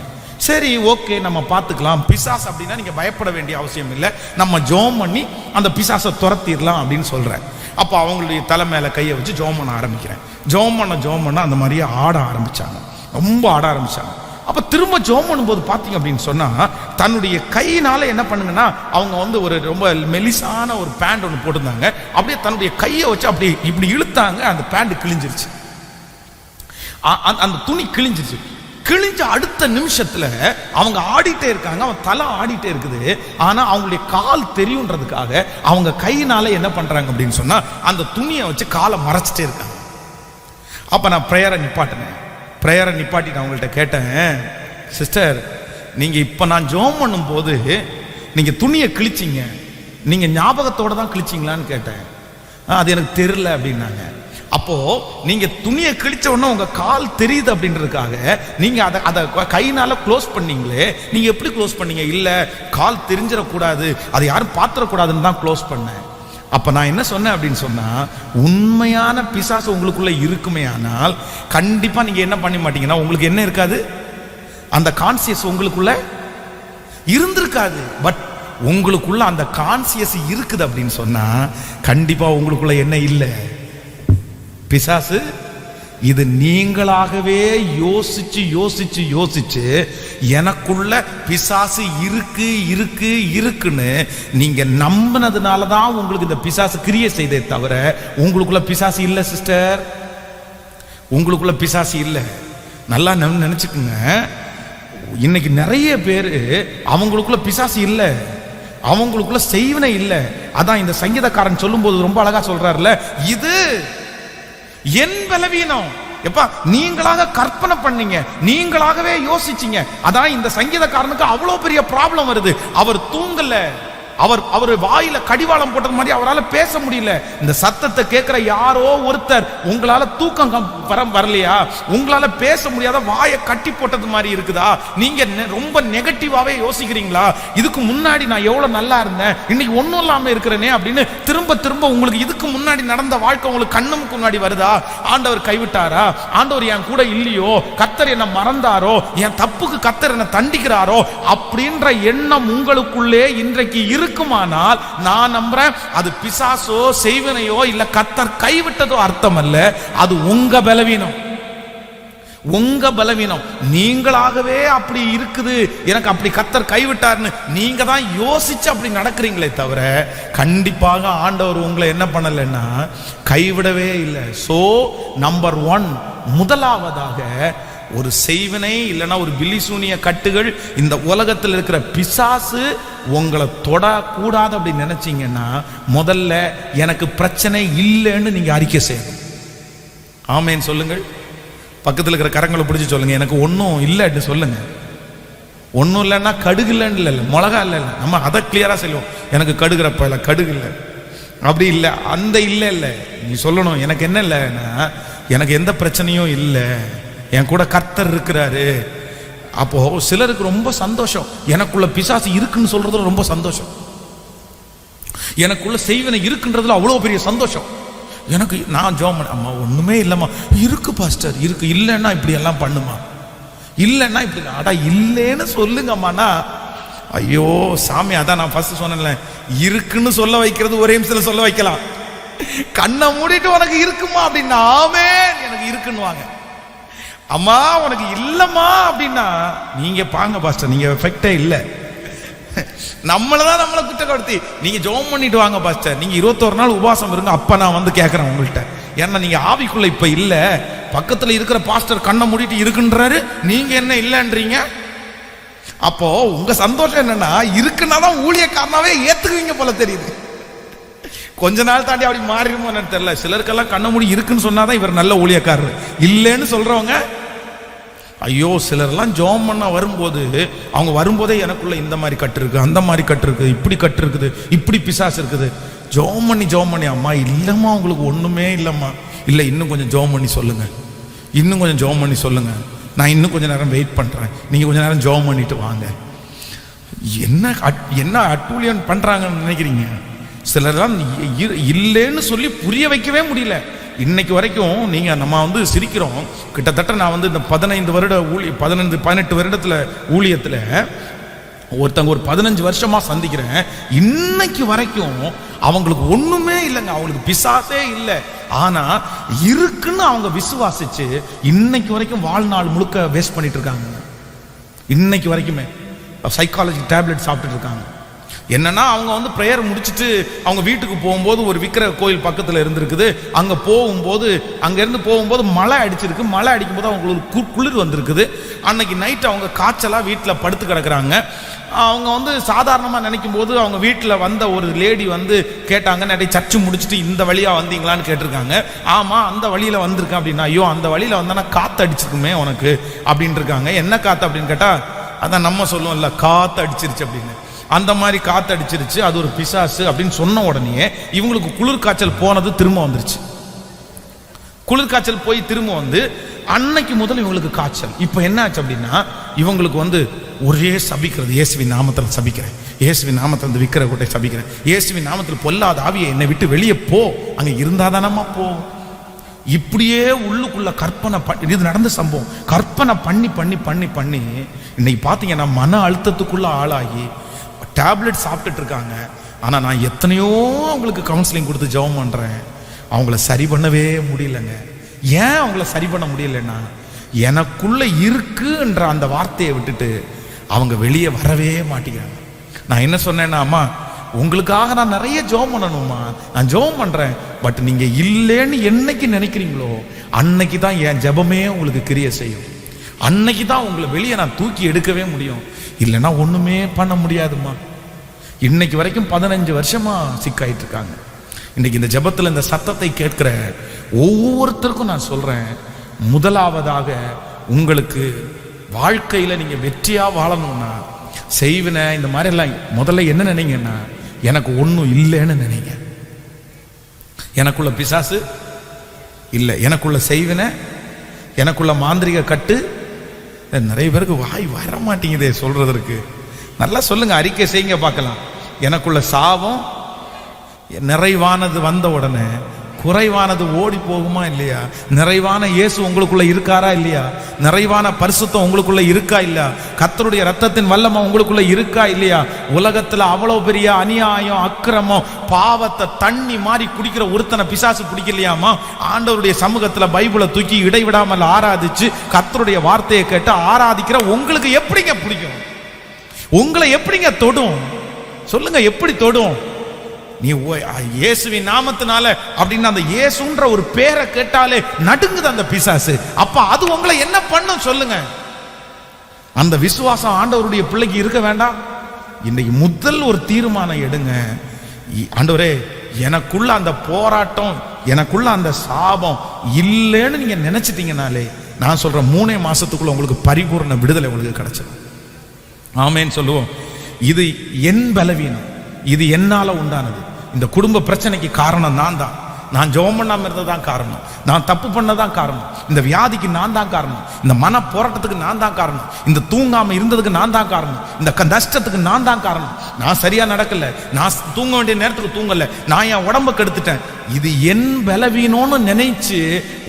சரி, ஓகே, நம்ம பார்த்துக்கலாம். பிசாசு அப்படின்னா நீங்கள் பயப்பட வேண்டிய அவசியம் இல்லை, நம்ம ஜெபம் பண்ணி அந்த பிசாசை துரத்திடலாம் அப்படின்னு சொல்கிறேன். அப்போ அவங்களுடைய தலை மேலே கையை வச்சு ஜெபம் பண்ண ஆரம்பிக்கிறேன். ஜெபம் பண்ண அந்த மாதிரியே ஆட ஆரம்பிச்சாங்க, ரொம்ப ஆட ஆரம்பிச்சாங்க. அப்போ திரும்ப ஜெபம் பண்ணும்போது பார்த்தீங்க அப்படின்னு சொன்னால், தன்னுடைய கையினால என்ன பண்ணுங்கன்னா, அவங்க ஒரு ரொம்ப மெலிசான ஒரு பேண்ட் ஒன்று போட்டிருந்தாங்க. அப்படியே தன்னுடைய கையை வச்சு அப்படி இப்படி இழுத்தாங்க. அந்த பேண்ட் கிழிஞ்சிருச்சு, அந்த துணி கிழிஞ்சிருச்சு. கிழிஞ்ச அடுத்த நிமிஷத்துல அவங்க ஆடிட்டே இருக்காங்க, அவங்க தலை ஆடிட்டே இருக்குது. ஆனா அவங்களுடைய கால் தெரியுன்றதுக்காக அவங்க கையினால என்ன பண்றாங்க அப்படின்னு சொன்னா, அந்த துணியை வச்சு காலை மறைச்சிட்டே இருக்காங்க. அப்ப நான் பிரேயரை நிப்பாட்டிட்டு அவங்கள்ட்ட கேட்டேன், சிஸ்டர், நீங்க இப்ப நான் ஜெபம் பண்ணும் போது நீங்க துணியை கிழிச்சிங்க, நீங்க ஞாபகத்தோட தான் கிழிச்சிங்களான்னு கேட்டேன். அது எனக்கு தெரியல அப்படின்னாங்க. அப்போ நீங்க துணியை கிழிச்ச உடனே உங்க கால் தெரியுது அப்படின்றதுக்காக நீங்க அதை கையினால க்ளோஸ் பண்ணீங்களே, நீங்க எப்படி க்ளோஸ் பண்ணீங்க? இல்ல, கால் தெரிஞ்சிடக்கூடாது, அதை யாரும் பாத்திரக்கூடாதுன்னு தான் க்ளோஸ் பண்ணேன். அப்ப நான் என்ன சொன்னேன் அப்படின்னு சொன்னா, உண்மையான பிசாசு உங்களுக்குள்ள இருக்குமே ஆனால் கண்டிப்பா நீங்க என்ன பண்ண மாட்டீங்கன்னா, உங்களுக்கு என்ன இருக்காது, அந்த கான்சியஸ் உங்களுக்குள்ள இருந்திருக்காது. பட் உங்களுக்குள்ள அந்த கான்சியஸ் இருக்குது அப்படின்னு சொன்னா கண்டிப்பா உங்களுக்குள்ள என்ன இல்லை, பிசாசு. இது நீங்களாகவே யோசிச்சு யோசிச்சு யோசிச்சு எனக்குள்ள பிசாசு இருக்குன்னு நீங்க நம்பினதுனாலதான் உங்களுக்கு இந்த பிசாசு கிரியை செய்தே தவிர உங்களுக்குள்ள பிசாசு இல்லை சிஸ்டர், உங்களுக்குள்ள பிசாசு இல்லை. நல்லா நினைச்சுக்குங்க. இன்னைக்கு நிறைய பேரு அவங்களுக்குள்ள பிசாசு இல்லை, அவங்களுக்குள்ள செய்வனே இல்லை. அதான் இந்த சங்கீதக்காரன் சொல்லும் போது ரொம்ப அழகா சொல்றாருல, இது என் பலவீனம். எப்பா, நீங்களாக கற்பனை பண்ணீங்க, நீங்களாகவே யோசிச்சீங்க. அதான் இந்த சங்கீதக்காரனுக்கு அவ்வளவு பெரிய ப்ராப்ளம் வருது. அவர் தூங்கல, அவர் வாயில கடிவாளம் போட்டது மாதிரி அவரால் பேச முடியல. இந்த சத்தத்தை கேட்கிற யாரோ ஒருத்தர், உங்களால தூக்கம் வரலையா, உங்களால பேச முடியாத வாயை கட்டி போட்டது மாதிரி இருக்குதா, நீங்க ரொம்ப நெகட்டிவாவே யோசிக்கிறீங்களா, இதுக்கு முன்னாடி நான் எவ்வளவு நல்லா இருந்தேன், இன்னைக்கு ஒன்னும் இல்லாம இருக்கிறேனே அப்படின்னு திரும்ப திரும்ப உங்களுக்கு இதுக்கு முன்னாடி நடந்த வாழ்க்கை உங்களுக்கு கண்ணுக்கு முன்னாடி வருதா? ஆண்டவர் கைவிட்டாரா, ஆண்டவர் என் கூட இல்லையோ, கர்த்தர் என்ன மறந்தாரோ, என் தப்புக்கு கர்த்தர் என்ன தண்டிக்கிறாரோ அப்படின்ற எண்ணம் உங்களுக்குள்ளே இன்றைக்கு இருக்குமானால் நான் நம்புறேன் அது பிசாசோ செய்வனையோ இல்ல கர்த்தர் கைவிட்டதோ அர்த்தம் அல்ல, அது உங்க பலவீனம். உங்க பலவீனம். நீங்களாகவே அப்படி இருக்குது, எனக்கு அப்படி கர்த்தர் கைவிட்டார்னு நீங்க தான் யோசிச்சு அப்படி நடக்கிறீங்களே தவிர கண்டிப்பாக ஆண்டவர் உங்களை என்ன பண்ணலைன்னா கைவிடவே இல்லை. சோ நம்பர் 1, முதலாவதாக ஒரு செய்வினை இல்லைன்னா ஒரு பிலிசூனிய கட்டுகள், இந்த உலகத்தில் இருக்கிற பிசாசு உங்களை தொடக்கூடாது அப்படி நினைச்சீங்கன்னா முதல்ல எனக்கு பிரச்சனை இல்லைன்னு நீங்க அறிக்கை செய்யணும். ஆமேன்னு சொல்லுங்கள். பக்கத்தில் இருக்கிற கரங்களை பிடிச்சி சொல்லுங்க, எனக்கு ஒன்றும் இல்லைன்னு சொல்லுங்க. ஒன்றும் இல்லைன்னா கடுகு இல்லைன்னு இல்லை, மிளகா இல்லை, நம்ம அதை கிளியராக சொல்லுவோம். எனக்கு கடுகுறப்ப இல்லை, கடுகு இல்லை, அப்படி இல்லை, அந்த இல்லை இல்லை. நீ சொல்லணும், எனக்கு என்ன இல்லைன்னா எனக்கு எந்த பிரச்சனையும் இல்லை, என் கூட கர்த்தர் இருக்கிறாரு. அப்போ சிலருக்கு ரொம்ப சந்தோஷம், எனக்குள்ள பிசாசு இருக்குன்னு சொல்றதுல ரொம்ப சந்தோஷம், எனக்குள்ள செய்வனை இருக்குன்றதுல அவ்வளோ பெரிய சந்தோஷம். எனக்கு நான் ஜோம் அம்மா ஒண்ணுமே இல்லைம்மா, இருக்கு பாஸ்டர், இருக்கு, இல்லைன்னா இப்படி எல்லாம் பண்ணுமா, இல்லைன்னா இப்படி, அடா இல்லைன்னு சொல்லுங்கம்மாண்ணா. ஐயோ சாமி, அதான் நான் ஃபர்ஸ்ட் சொன்னேன்ல, இருக்குன்னு சொல்ல வைக்கிறது ஒரே நிமிஷத்துல சொல்ல வைக்கலாம். கண்ணை மூடிட்டு உனக்கு இருக்குமா அப்படின்னா ஆமே எனக்கு இருக்குன்னு வாங்க. அம்மா உனக்கு இல்லம்மா அப்படின்னா நீங்க பாங்க பாஸ்டர், நீங்க எஃபெக்டே இல்லை, நம்மளதான் நம்மளை குற்றப்படுத்தி நீங்க ஜெபம் பண்ணிட்டு வாங்க பாஸ்டர், நீங்க 21 நாள் உபவாசம் இருங்க, அப்ப நான் வந்து கேட்கறேன் உங்கள்கிட்ட. ஏன்னா நீங்க ஆவிக்குள்ள இப்ப இல்ல, பக்கத்துல இருக்கிற பாஸ்டர் கண்ணை மூடிட்டு இருக்குன்றாரு, நீங்க என்ன இல்லன்றீங்க. அப்போ உங்க சந்தோஷம் என்னன்னா இருக்குன்னாதான் ஊழியக்காரனாவே ஏத்துக்குவீங்க போல தெரியுது. கொஞ்ச நாள் தாண்டி அப்படி மாறிடுமோ என்னன்னு தெரியல. சிலருக்கெல்லாம் கண்ணை மூடி இருக்குன்னு சொன்னாதான் இவர் நல்ல ஊழியக்காரர், இல்லைன்னு சொல்றவங்க ஐயோ. சிலர்லாம் ஜோம் பண்ண வரும்போது அவங்க வரும்போதே எனக்குள்ள இந்த மாதிரி கட்டு இருக்கு, அந்த மாதிரி கட்டு இருக்கு, இப்படி கட்டு இருக்குது, இப்படி பிசாசு இருக்குது. ஜோம் பண்ணி அம்மா இல்லம்மா உங்களுக்கு ஒண்ணுமே இல்லம்மா, இல்லை இன்னும் கொஞ்சம் ஜோம் பண்ணி சொல்லுங்க, இன்னும் கொஞ்சம் ஜோம் பண்ணி சொல்லுங்க, நான் இன்னும் கொஞ்சம் நேரம் வெயிட் பண்றேன், நீங்க கொஞ்ச நேரம் ஜோம் பண்ணிட்டு வாங்க. என்ன அட்டூழியம் பண்றாங்கன்னு நினைக்கிறீங்க? சிலர்லாம் இல்லைன்னு சொல்லி புரிய வைக்கவே முடியல. இன்னைக்கு வரைக்கும் நீங்க நம்ம வந்து சிரிக்கிறோம். கிட்டத்தட்ட நான் வந்து இந்த 15 வருட 18 வருடத்துல ஊழியத்துல ஒருத்தங்க ஒரு 15 வருஷமா சந்திக்கிறேன். இன்னைக்கு வரைக்கும் அவங்களுக்கு ஒண்ணுமே இல்லைங்க, அவங்களுக்கு பிசாசே இல்லை, ஆனா இருக்குன்னு அவங்க விசுவாசிச்சு இன்னைக்கு வரைக்கும் வாழ்நாள் முழுக்க வேஸ்ட் பண்ணிட்டு இருக்காங்க. இன்னைக்கு வரைக்குமே சைக்காலஜி டேப்லெட் சாப்பிட்டுட்டு இருக்காங்க. என்னன்னா அவங்க வந்து பிரேயர் முடிச்சுட்டு அவங்க வீட்டுக்கு போகும்போது ஒரு விக்கிர கோயில் பக்கத்துல இருந்திருக்குது. அங்க போகும்போது அங்க இருந்து போகும்போது மழை அடிச்சிருக்கு. மழை அடிக்கும் போது அவங்களுக்கு குளிர் வந்திருக்குது. அன்னைக்கு நைட் அவங்க காய்ச்சலா வீட்டுல படுத்து கிடக்குறாங்க. அவங்க வந்து சாதாரணமா நினைக்கும் போது அவங்க வீட்டுல வந்த ஒரு லேடி வந்து கேட்டாங்க, நிறைய சர்ச்சு முடிச்சுட்டு இந்த வழியா வந்தீங்களான்னு கேட்டிருக்காங்க. ஆமா அந்த வழியில வந்திருக்கேன் அப்படின்னா, ஐயோ அந்த வழியில வந்தானா காத்து அடிச்சிருக்குமே உனக்கு அப்படின்னு இருக்காங்க. என்ன காத்து அப்படின்னு கேட்டா, அதான் நம்ம சொல்லுவோம்ல காத்து அடிச்சிருச்சு அப்படின்னு, அந்த மாதிரி காத்து அடிச்சிருச்சு, அது ஒரு பிசாசு அப்படின்னு சொன்ன உடனே இவங்களுக்கு குளிர் காய்ச்சல் போனது திரும்ப வந்துருச்சு. குளிர் காய்ச்சல் போய் திரும்ப வந்து அன்னைக்கு முதல் இவங்களுக்கு காய்ச்சல். இப்ப என்ன ஆச்சு அப்படின்னா இவங்களுக்கு வந்து ஒரே சபிக்கிறது, இயேசுவின் நாமத்தில் சபிக்கிறேன், இயேசுவின் நாமத்தில் விக்கிர கோட்டை சபிக்கிறேன், இயேசுவின் நாமத்தில் பொல்லாத ஆவியை என்னை விட்டு வெளியே போ, அங்க இருந்தாதானமா போ. இப்படியே உள்ளுக்குள்ள கற்பனை இது நடந்த சம்பவம். கற்பனை பண்ணி பண்ணி பண்ணி பண்ணி இன்னைக்கு பாத்தீங்கன்னா மன அழுத்தத்துக்குள்ள ஆளாகி டேப்லெட் சாப்பிட்டுட்டு இருக்காங்க. ஆனா நான் எத்தனையோ அவங்களுக்கு கவுன்சிலிங் கொடுத்து ஜெபம் பண்றேன், அவங்கள சரி பண்ணவே முடியலங்க. ஏன் அவங்கள சரி பண்ண முடியலன்னா எனக்குள்ள இருக்குன்ற அந்த வார்த்தையை விட்டுட்டு அவங்க வெளியே வரவே மாட்டேங்கிறாங்க. நான் என்ன சொன்னேன்னா, அம்மா உங்களுக்காக நான் நிறைய ஜெபம் பண்ணணுமா, நான் ஜெபம் பண்றேன், பட் நீங்க இல்லைன்னு என்னைக்கு நினைக்கிறீங்களோ அன்னைக்கு தான் என் ஜெபமே உங்களுக்கு கிரிய செய்யும், அன்னைக்கு தான் உங்களை வெளியே நான் தூக்கி எடுக்கவே முடியும், இல்லைன்னா ஒண்ணுமே பண்ண முடியாதுமா. இன்னைக்கு வரைக்கும் 15 வருஷமா சிக்காயிட்டு இருக்காங்க. இன்னைக்கு இந்த ஜெபத்துல இந்த சத்தத்தை கேட்கிற ஒவ்வொருத்தருக்கும் நான் சொல்றேன், முதலாவதாக உங்களுக்கு வாழ்க்கையில நீங்க வெற்றியா வாழணும்னா செய்வினை இந்த மாதிரி எல்லாம் முதல்ல என்ன நினைங்கன்னா, எனக்கு ஒன்றும் இல்லைன்னு நினைங்க. எனக்குள்ள பிசாசு இல்லை, எனக்குள்ள செய்வினை, எனக்குள்ள மாந்திரிக கட்டு. நிறைய பேருக்கு வாய் வர மாட்டேங்குதே சொல்றதற்கு. நல்லா சொல்லுங்க, அறிக்கை செய்யுங்க பார்க்கலாம். எனக்குள்ள சாபம் நிறைவானது வந்த உடனே குறைவானது ஓடி போகுமா இல்லையா? நிறைவான இயேசு உங்களுக்குள்ள இருக்காரா இல்லையா? நிறைவான பரிசுத்தம் உங்களுக்குள்ள இருக்கா இல்லையா? கர்த்தருடைய ரத்தத்தின் வல்லமை உங்களுக்குள்ள இருக்கா இல்லையா? உலகத்துல அவ்வளவு பெரிய அநியாயம், அக்கிரமம், பாவத்தை தண்ணி மாதிரி குடிக்கிற ஒருத்தனை பிசாசு பிடிக்கலையாமா? ஆண்டவருடைய சமூகத்துல பைபிளை தூக்கி இடைவிடாமல் ஆராதிச்சு கர்த்தருடைய வார்த்தையை கேட்டு ஆராதிக்கிற உங்களுக்கு எப்படிங்க பிடிக்கும்? உங்களை எப்படிங்க தொடும்? சொல்லுங்க, எப்படி தொடும்? நீ இயேசுவின் நாமத்தினால அப்படின்னு அந்த இயேசுன்ற ஒரு பேரை கேட்டாலே நடுங்குது அந்த பிசாசு. அப்ப அது உங்களை என்ன பண்ணும் சொல்லுங்க? அந்த விசுவாசம் ஆண்டவருடைய பிள்ளைக்கு இருக்க வேண்டாம்? இன்னைக்கு முதல் ஒரு தீர்மானம் எடுங்க. ஆண்டவரே, எனக்குள்ள அந்த போராட்டம், எனக்குள்ள அந்த சாபம் இல்லைன்னு நீங்க நினைச்சிட்டீங்கனாலே நான் சொல்றேன் 3 மாசத்துக்குள்ள உங்களுக்கு பரிபூர்ண விடுதலை உங்களுக்கு கிடைச்சிடும். ஆமேன்னு சொல்லுவோம். இது என் பலவீனம், இது என்னால உண்டானது. இந்த குடும்ப பிரச்சனைக்கு காரணம் நான் தான். நான் ஜெபம் பண்ணாம இருந்ததான் காரணம். நான் தப்பு பண்ணதான் காரணம். இந்த வியாதிக்கு நான் தான் காரணம். இந்த மன போராட்டத்துக்கு நான் தான் காரணம். இந்த தூங்காம இருந்ததுக்கு நான் தான் காரணம். இந்த நஷ்டத்துக்கு நான் தான் காரணம். நான் சரியா நடக்கல, நான் தூங்க வேண்டிய நேரத்துக்கு தூங்கல, நான் என் உடம்ப கெடுத்துட்டேன். இது என் பலவீனம்னு நினைச்சு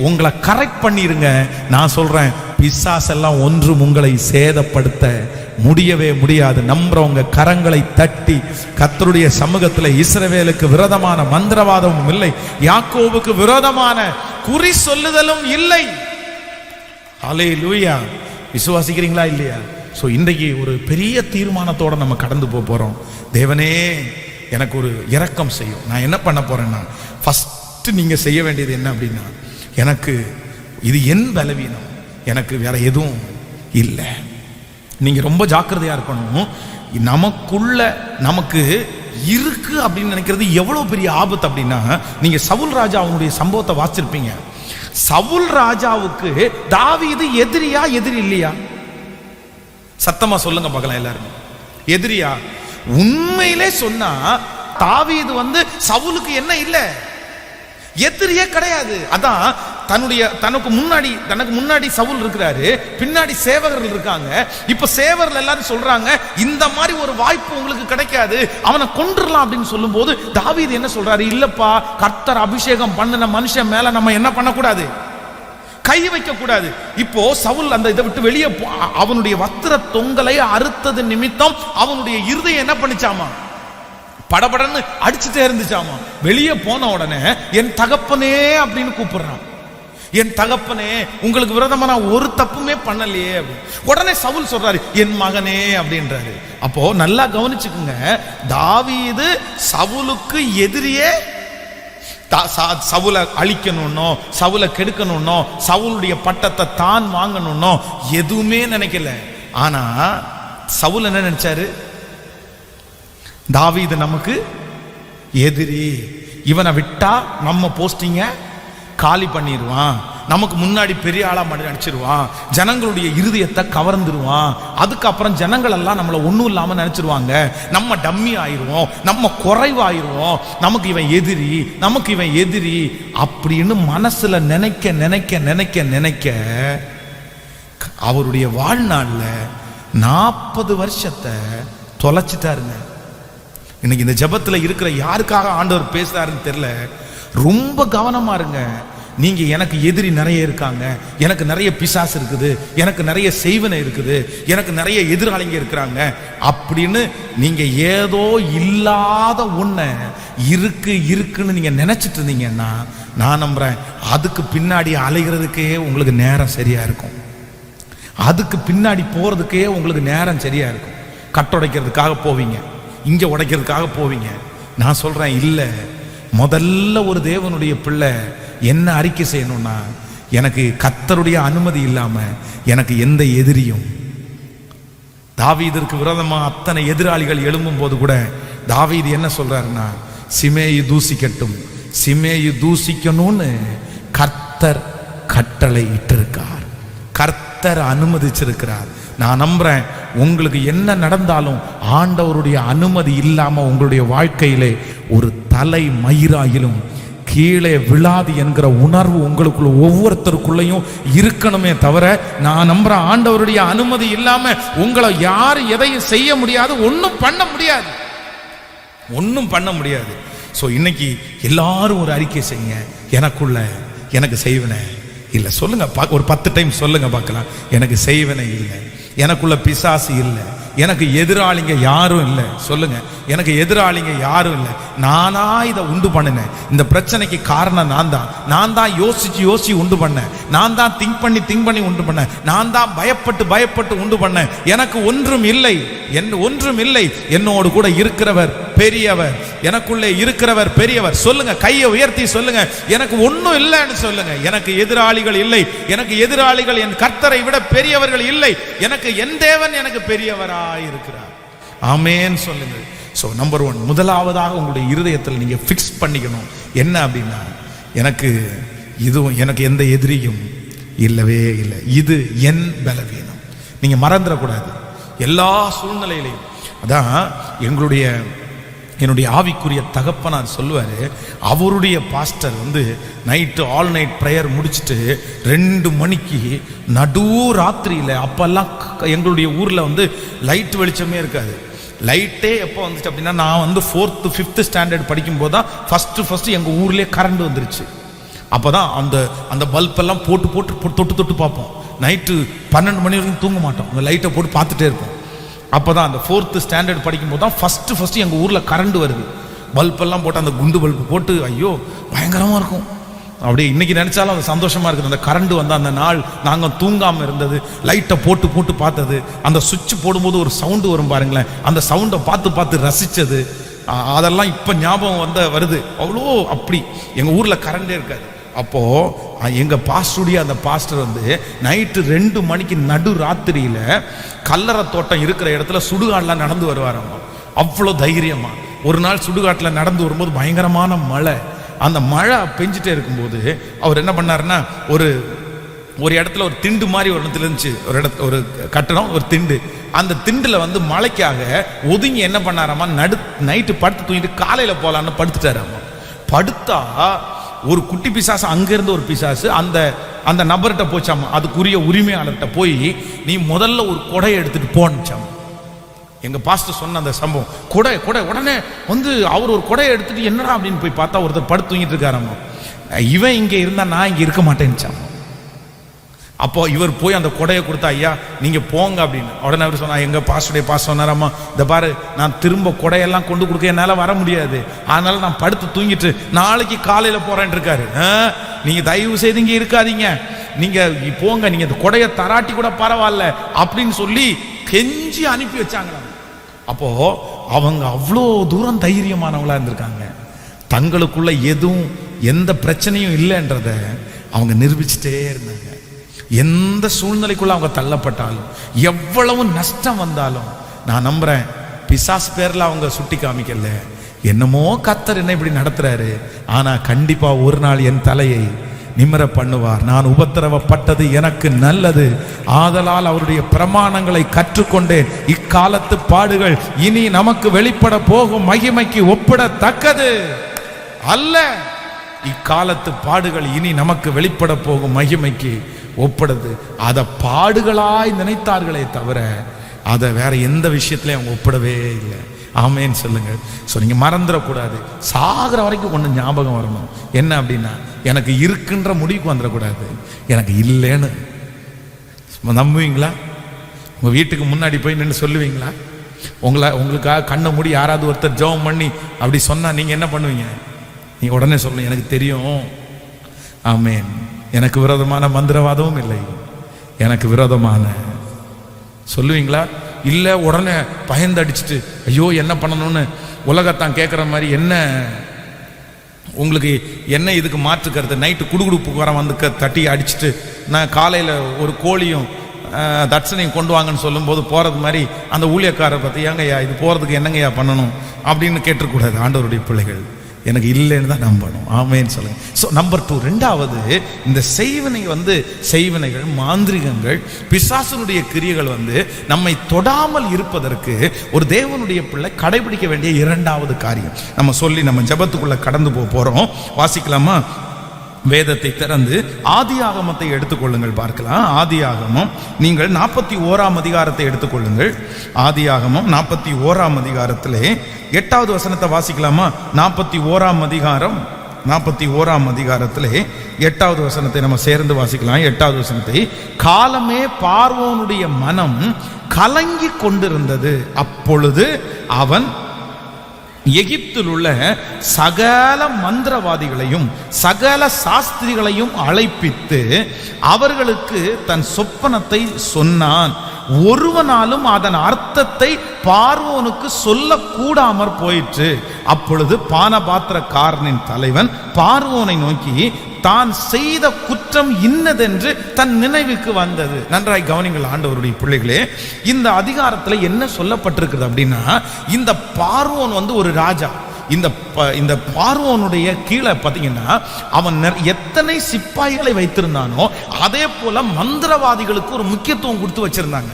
உங்களை கரெக்ட் பண்ணிருங்க. நான் சொல்றேன், பிசாசெல்லாம் ஒன்றும் உங்களை சேதப்படுத்த முடியவே முடியாது. நம்புறவங்க கரங்களை தட்டி கர்த்தருடைய சமூகத்துல இஸ்ரவேலுக்கு விரோதமான மந்திரவாதமும் இல்லை, யாக்கோபுக்கு விரோதமான குறி சொல்லுதலும் இல்லை. ஹல்லேலூயா. விசுவாசிக்கிறீங்களா இல்லையா? சோ இன்றைக்கு ஒரு பெரிய தீர்மானத்தோட நம்ம கடந்து போறோம். தேவனே, எனக்கு ஒரு இரக்கம் செய்யும். நான் என்ன பண்ண போறேன்னா, ஃபர்ஸ்ட் நீங்க செய்ய வேண்டியது என்ன அப்படின்னா, எனக்கு இது என் பலவீனம், எனக்கு வேற எதுவும் இல்லை. நீங்க ரொம்ப ஜாக்கிரதையா இருக்கணும். நமக்குள்ள நமக்கு இருக்கு அப்படின்னு நினைக்கிறது எவ்வளவு பெரிய ஆபத்து அப்படின்னா, நீங்க சவுல் ராஜா அவனுடைய சம்பவத்தை வாசிச்சிருப்பீங்க. சவுல் ராஜாவுக்கு தாவீது எதிரியா எதிரி இல்லையா? சத்தமா சொல்லுங்க பார்க்கலாம் எல்லாரும். எதிரியா? உண்மையிலே சொன்னா தாவீது சவுலுக்கு என்ன இல்ல, எதிரியே கிடையாது. அதான் தனக்கு முன்னாடி சவுல் இருக்கிறாரு, பின்னாடி சேவகர்கள் இருக்காங்க. இப்ப சேவகர்கள் எல்லாரும் சொல்றாங்க, இந்த மாதிரி ஒரு வாய்ப்பு உங்களுக்கு கிடைக்காது, அவனை கொன்றுடலாம் அப்படின்னு சொல்லும் போது தாவீது என்ன சொல்றாரு? இல்லப்பா, கர்த்தர் அபிஷேகம் பண்ணின மனுஷன் மேல நம்ம என்ன பண்ணக்கூடாது, கை வைக்க கூடாது. இப்போ சவுல் அந்த இதை விட்டு வெளியே அவனுடைய வஸ்திர தொங்கலை அறுத்தது நிமித்தம் அவனுடைய இருதயம் என்ன பண்ணிச்சாமா, படபடன்னு அடிச்சுட்டே இருந்துச்சாமா. வெளியே போன உடனே என் தகப்பனே அப்படின்னு கூப்பிடுறான். என் தகப்பனே, உங்களுக்கு விரோதமா நான் ஒரு தப்புமே பண்ணலையே. உடனே சவுல் சொல்றாரு, என் மகனே அப்படின்றாரு. அப்போ நல்லா கவனிச்சுக்குங்க, தாவீது சவுலுக்கு எதிரியே, சவுலை அழிக்கணும்னோ, சவுலை கெடுக்கணும்னோ, சவுளுடைய பட்டத்தை தான் வாங்கணும்னோ எதுவுமே நினைக்கல. ஆனா சவுல் என்ன நினைச்சாரு? தாவீது நமக்கு எதிரி, இவனை விட்டா நம்ம போஸ்டிங்க காலி பண்ணிடுவான், நமக்கு முன்னாடி பெரிய ஆளா மட்டும் நினைச்சிருவான், ஜனங்களுடைய இருதயத்தை கவர்ந்துருவான், அதுக்கப்புறம் ஜனங்கள் எல்லாம் நம்மள ஒண்ணும் இல்லாம நினைச்சிருவாங்க, நம்ம டம்மி ஆயிருவோம், நம்ம குறைவாயிருவோம், நமக்கு இவன் எதிரி, நமக்கு இவன் எதிரி அப்படின்னு மனசுல நினைக்க நினைக்க நினைக்க நினைக்க அவருடைய வாழ்நாள்ல 40 வருஷத்தை தொலைச்சிட்டாருங்க. இன்னைக்கு இந்த ஜெபத்துல இருக்கிற யாருக்காக ஆண்டவர் பேசுறாருன்னு தெரியல. ரொம்ப கவனமா இருங்க. நீங்க எனக்கு எதிரி நிறைய இருக்காங்க, எனக்கு நிறைய பிசாசு இருக்குது, எனக்கு நிறைய செய்வனை இருக்குது, எனக்கு நிறைய எதிராளிங்க இருக்கிறாங்க அப்படின்னு நீங்க ஏதோ இல்லாத ஒண்ண இருக்குன்னு நீங்க நினைச்சிட்டு இருந்தீங்கன்னா, நான் நம்புறேன் அதுக்கு பின்னாடி அலைகிறதுக்கே உங்களுக்கு நேரம் சரியா இருக்கும். அதுக்கு பின்னாடி போறதுக்கே உங்களுக்கு நேரம் சரியா இருக்கும். கட்டுடைக்கிறதுக்காக போவீங்க, இங்க உடைக்கிறதுக்காக போவீங்க. நான் சொல்றேன், இல்ல, முதல்ல ஒரு தேவனுடைய பிள்ளை என்ன அறிக்கை செய்யணும்னா, எனக்கு கர்த்தருடைய அனுமதி இல்லாம எனக்கு எந்த எதிரியும். தாவீதுக்கு விரோதமா அத்தனை எதிராளிகள் எழும்பும் போது கூட தாவீது என்ன சொல்றாருன்னா, சிமேயு தூசிக்கட்டும், சிமேயு தூசிக்கணும்னு கர்த்தர் கட்டளை இட்டிருக்கார், கர்த்தர் அனுமதிச்சிருக்கிறார். நான் நம்புறேன், உங்களுக்கு என்ன நடந்தாலும் ஆண்டவருடைய அனுமதி இல்லாம உங்களுடைய வாழ்க்கையிலே ஒரு தலை மயிராயிலும் கீழே விழாது என்கிற உணர்வு உங்களுக்குள்ள ஒவ்வொருத்தருக்குள்ளையும் இருக்கணுமே தவிர, நான் நம்புறேன் ஆண்டவருடைய அனுமதி இல்லாம உங்களை யாரும் எதையும் செய்ய முடியாது, ஒன்றும் பண்ண முடியாது, ஒன்றும் பண்ண முடியாது. ஸோ இன்னைக்கு எல்லாரும் ஒரு அறிக்கை செய்யுங்க, எனக்குள்ள எனக்கு செய்வனே இல்லை. சொல்லுங்க, ஒரு 10 டைம் சொல்லுங்க பார்க்கலாம். எனக்கு செய்வனே இல்லை, எனக்குள்ள பிசாசு இல்லை, எனக்கு எதிராளிங்க யாரும் இல்லை. சொல்லுங்க, எனக்கு எதிராளிங்க யாரும் இல்லை. நானா இதை உண்டு பண்ணினேன். இந்த பிரச்சனைக்கு காரணம் நான் தான் யோசிச்சு உண்டு பண்ணேன். நான் தான் திங்க் பண்ணி உண்டு பண்ணேன். நான் தான் பயப்பட்டு உண்டு பண்ணேன். எனக்கு ஒன்றும் இல்லை, ஒன்றும் இல்லை. என்னோடு கூட இருக்கிறவர் பெரியவர், எனக்குள்ளே இருக்கிறவர் பெரியவர். சொல்லுங்க, கையை உயர்த்தி சொல்லுங்க, எனக்கு ஒன்றும் இல்லைன்னு சொல்லுங்க. எனக்கு எதிராளிகள் இல்லை, எனக்கு எதிராளிகள் என் கர்த்தரை விட பெரியவர்கள் இல்லை. எனக்கு என் தேவன் எனக்கு பெரியவரா இருக்கிறார். ஆமென் சொல்லுங்க. சோ நம்பர் 1, முதலாவதாக உங்களுடைய இருதயத்தில் நீங்க ஃபிக்ஸ் பண்ணிக்கணும் என்ன அப்படின்னா, எனக்கு எந்த எதிரியும் இல்லவே இல்லை, இது என் பலவீனம். நீங்க மறந்துடக்கூடாது எல்லா சூழ்நிலையிலையும். அதான் என்னுடைய ஆவிக்குரிய தகப்பனார் சொல்லுவாரு, அவருடைய pastor night all night prayer முடிச்சுட்டு 2 மணிக்கு நடு ராத்திரியில், அப்பெல்லாம் எங்களுடைய ஊரில் லைட் வெளிச்சமே இருக்காது. லைட்டே எப்போ வந்துச்சு அப்படின்னா, நான் 4th 5th ஸ்டாண்டர்ட் படிக்கும்போது தான் ஃபஸ்ட்டு எங்கள் ஊர்லேயே கரண்ட் வந்துருச்சு. அப்போ தான் அந்த பல்பெல்லாம் போட்டு தொட்டு பார்ப்போம். நைட்டு 12 மணி வரைக்கும் தூங்க மாட்டோம், அந்த லைட்டை போட்டு பார்த்துட்டே இருப்போம். அப்போ தான் அந்த 4th ஸ்டாண்டர்ட் படிக்கும்போது தான் ஃபஸ்ட்டு எங்கள் ஊரில் கரண்ட் வருது. பல்பெல்லாம் போட்டு, அந்த குண்டு பல்பு போட்டு, ஐயோ பயங்கரமாக இருக்கும். அப்படியே இன்னைக்கு நினைச்சாலும் அது சந்தோஷமா இருக்குது. அந்த கரண்ட் அந்த நாள் நாங்கள் தூங்காமல் இருந்தது, லைட்டை போட்டு பார்த்தது, அந்த சுவிட்ச் போடும்போது ஒரு சவுண்டு வரும் பாருங்களேன், அந்த சவுண்டை பார்த்து ரசித்தது, அதெல்லாம் இப்போ ஞாபகம் வருது. அவ்வளோ அப்படி எங்கள் ஊரில் கரண்டே இருக்காது. அப்போது எங்கள் பாஸ்டருடைய அந்த பாஸ்டர் நைட்டு 2 மணிக்கு நடு ராத்திரியில் கல்லறை தோட்டம் இருக்கிற இடத்துல சுடுகாடெலாம் நடந்து வருவாராம். அவ்வளோ தைரியமா. ஒரு நாள் சுடுகாட்டில் நடந்து வரும்போது பயங்கரமான மழை. அந்த மழை பெஞ்சிட்டே இருக்கும்போது அவர் என்ன பண்ணாருன்னா, ஒரு இடத்துல ஒரு திண்டு மாதிரி ஒரு இடத்துல இருந்துச்சு, ஒரு கட்டணம், ஒரு திண்டு. அந்த திண்டில் மழைக்காக ஒதுங்கி என்ன பண்ணாராமா, நைட்டு படுத்து தூங்கிட்டு காலையில் போகலான்னு படுத்துட்டாராமா. படுத்தா ஒரு குட்டி பிசாசு, அங்கிருந்து ஒரு பிசாசு அந்த நபர்கிட்ட போச்சாமா, அதுக்குரிய உரிமையாளர்கிட்ட போய், நீ முதல்ல ஒரு கொடையை எடுத்துட்டு போனுச்சாமா. எங்க பாஸ்டர் சொன்ன அந்த சம்பவம், கொடை உடனே அவர் ஒரு கொடையை எடுத்துட்டு என்னடா அப்படின்னு போய் பார்த்தா ஒருத்தர் படுத்து தூங்கிட்டு இருக்காராமா. இவன் இங்கே இருந்தா நான் இங்கே இருக்க மாட்டேன்னுச்சாமா. அப்போ இவர் போய் அந்த கொடையை கொடுத்தா, ஐயா நீங்க போங்க அப்படின்னு. உடனே அவர் சொன்னா, எங்க பாஸ்டருடைய பாஸ்டர் சொன்னாராமா, இந்த பாரு நான் திரும்ப கொடையெல்லாம் கொண்டு கொடுக்க என்னால வர முடியாது, அதனால நான் படுத்து தூங்கிட்டு நாளைக்கு காலையில போறேன் இருக்காரு. நீங்க தயவு செய்து இங்க இருக்காதீங்க, நீங்க போங்க, நீங்க இந்த கொடையை தராட்டி கூட பரவாயில்ல அப்படின்னு சொல்லி கெஞ்சி அனுப்பி வச்சாங்களாம். அப்போ அவங்க அவ்வளோ தூரம் தைரியமானவங்களா இருந்திருக்காங்க. தங்களுக்குள்ள எந்த பிரச்சனையும் இல்லைன்றத அவங்க நிரூபிச்சுட்டே இருந்தாங்க. எந்த சூழ்நிலைக்குள்ள அவங்க தள்ளப்பட்டாலும், எவ்வளவு நஷ்டம் வந்தாலும், நான் நம்புறேன் பிசாசு பேர்ல அவங்க சுட்டி காமிக்கல, என்னமோ கர்த்தர் என்ன இப்படி நடத்துறாரு, ஆனா கண்டிப்பா ஒரு நாள் என் தலையை நிமிர பண்ணுவார். நான் உபத்திரவப்பட்டது எனக்கு நல்லது, ஆதலால் அவருடைய பிரமாணங்களை கற்றுக்கொண்டேன். இக்காலத்து பாடுகள் இனி நமக்கு வெளிப்பட போகும் மகிமைக்கு ஒப்பிடத்தக்கது அல்ல. இக்காலத்து பாடுகள் இனி நமக்கு வெளிப்பட போகும் மகிமைக்கு ஒப்பிடுது. அதை பாடுகளாய் நினைத்தார்களே தவிர அதை வேற எந்த விஷயத்திலையும் அவங்க ஒப்பிடவே இல்லை. ஆமேன்னு சொல்லுங்க. ஸோ நீங்கள் மறந்துடக்கூடாது. சாகிற வரைக்கும் ஒன்று ஞாபகம் வரணும். என்ன அப்படின்னா, எனக்கு இருக்குன்ற முடிவுக்கு வந்துடக்கூடாது, எனக்கு இல்லைன்னு நம்புவீங்களா? உங்கள் வீட்டுக்கு முன்னாடி போய் நின்று சொல்லுவீங்களா? உங்களுக்காக கண்ணை மூடி யாராவது ஒருத்தர் ஜெபம் பண்ணி அப்படி சொன்னால் நீங்கள் என்ன பண்ணுவீங்க? நீங்கள் உடனே சொல்லணும், எனக்கு தெரியும், ஆமேன், எனக்கு விரோதமான மந்திரவாதமும் இல்லை, எனக்கு விரோதமான சொல்லுவீங்களா? இல்லை உடனே பயந்து அடிச்சுட்டு ஐயோ என்ன பண்ணணும்னு உலகத்தான் கேட்குற மாதிரி, என்ன உங்களுக்கு என்ன இதுக்கு மாற்றுக்கிறது? நைட்டு குடுகுடுப்புக்கு வர தட்டி அடிச்சுட்டு நான் காலையில் ஒரு கோழியும் தட்சணையும் கொண்டு வாங்கன்னு சொல்லும்போது போகிறது மாதிரி அந்த ஊழியக்காரரை பற்றி, ஏங்கய்யா இது போகிறதுக்கு என்னங்கய்யா பண்ணணும் அப்படின்னு கேட்டுக்கூடாது. ஆண்டவருடைய பிள்ளைகள் எனக்கு இல்லைன்னு தான் நம்பணும். ஆமேன்னு சொல்லுங்க. ஸோ நம்பர் 2, ரெண்டாவது, இந்த செய்வினைகள், மாந்திரிகங்கள், பிசாசனுடைய கிரியைகள் நம்மை தொடாமல் இருப்பதற்கு ஒரு தேவனுடைய பிள்ளை கடைபிடிக்க வேண்டிய 2வது காரியம் நம்ம சொல்லி நம்ம ஜெபத்துக்குள்ள கடந்து போகிறோம். வாசிக்கலாமா? வேதத்தை திறந்து ஆதியாகமத்தை எடுத்துக்கொள்ளுங்கள், பார்க்கலாம். ஆதியாகமம் நீங்கள் 41ஆம் அதிகாரத்தை எடுத்துக்கொள்ளுங்கள். ஆதியாகமம் 41ஆம் அதிகாரத்திலே 8வது வசனத்தை வாசிக்கலாமா? 41ஆம் அதிகாரம் 41ஆம் அதிகாரத்திலே 8வது வசனத்தை நம்ம சேர்ந்து வாசிக்கலாம். 8வது வசனத்தை, காலமே பார்வோனுடைய மனம் கலங்கி கொண்டிருந்தது, அப்பொழுது அவன் எகிப்தில் உள்ள சகல மந்திரவாதிகளையும் சகல சாஸ்திரிகளையும் அழைப்பித்து அவர்களுக்கு தன் சொப்பனத்தை சொன்னான். ஒருவனாலும் அதன் அர்த்தத்தை பார்வோனுக்கு சொல்லக்கூடாமற் போயிற்று. அப்பொழுது பானபாத்திரக்காரனின் தலைவன் பார்வோனை நோக்கி தான் செய்த குற்றம் இன்னதென்று தன் நினைவுக்கு வந்தது. நன்றாய் கவனிங்கள் ஆண்டவருடைய பிள்ளைகளே, இந்த அதிகாரத்தில் என்ன சொல்லப்பட்டிருக்கிறது அப்படின்னா, இந்த பார்வோன் ஒரு ராஜா. இந்த பார்வோனுடைய கீழே பார்த்தீங்கன்னா அவன் எத்தனை சிப்பாய்களை வைத்திருந்தானோ அதே போல மந்திரவாதிகளுக்கு ஒரு முக்கியத்துவம் கொடுத்து வச்சிருந்தாங்க.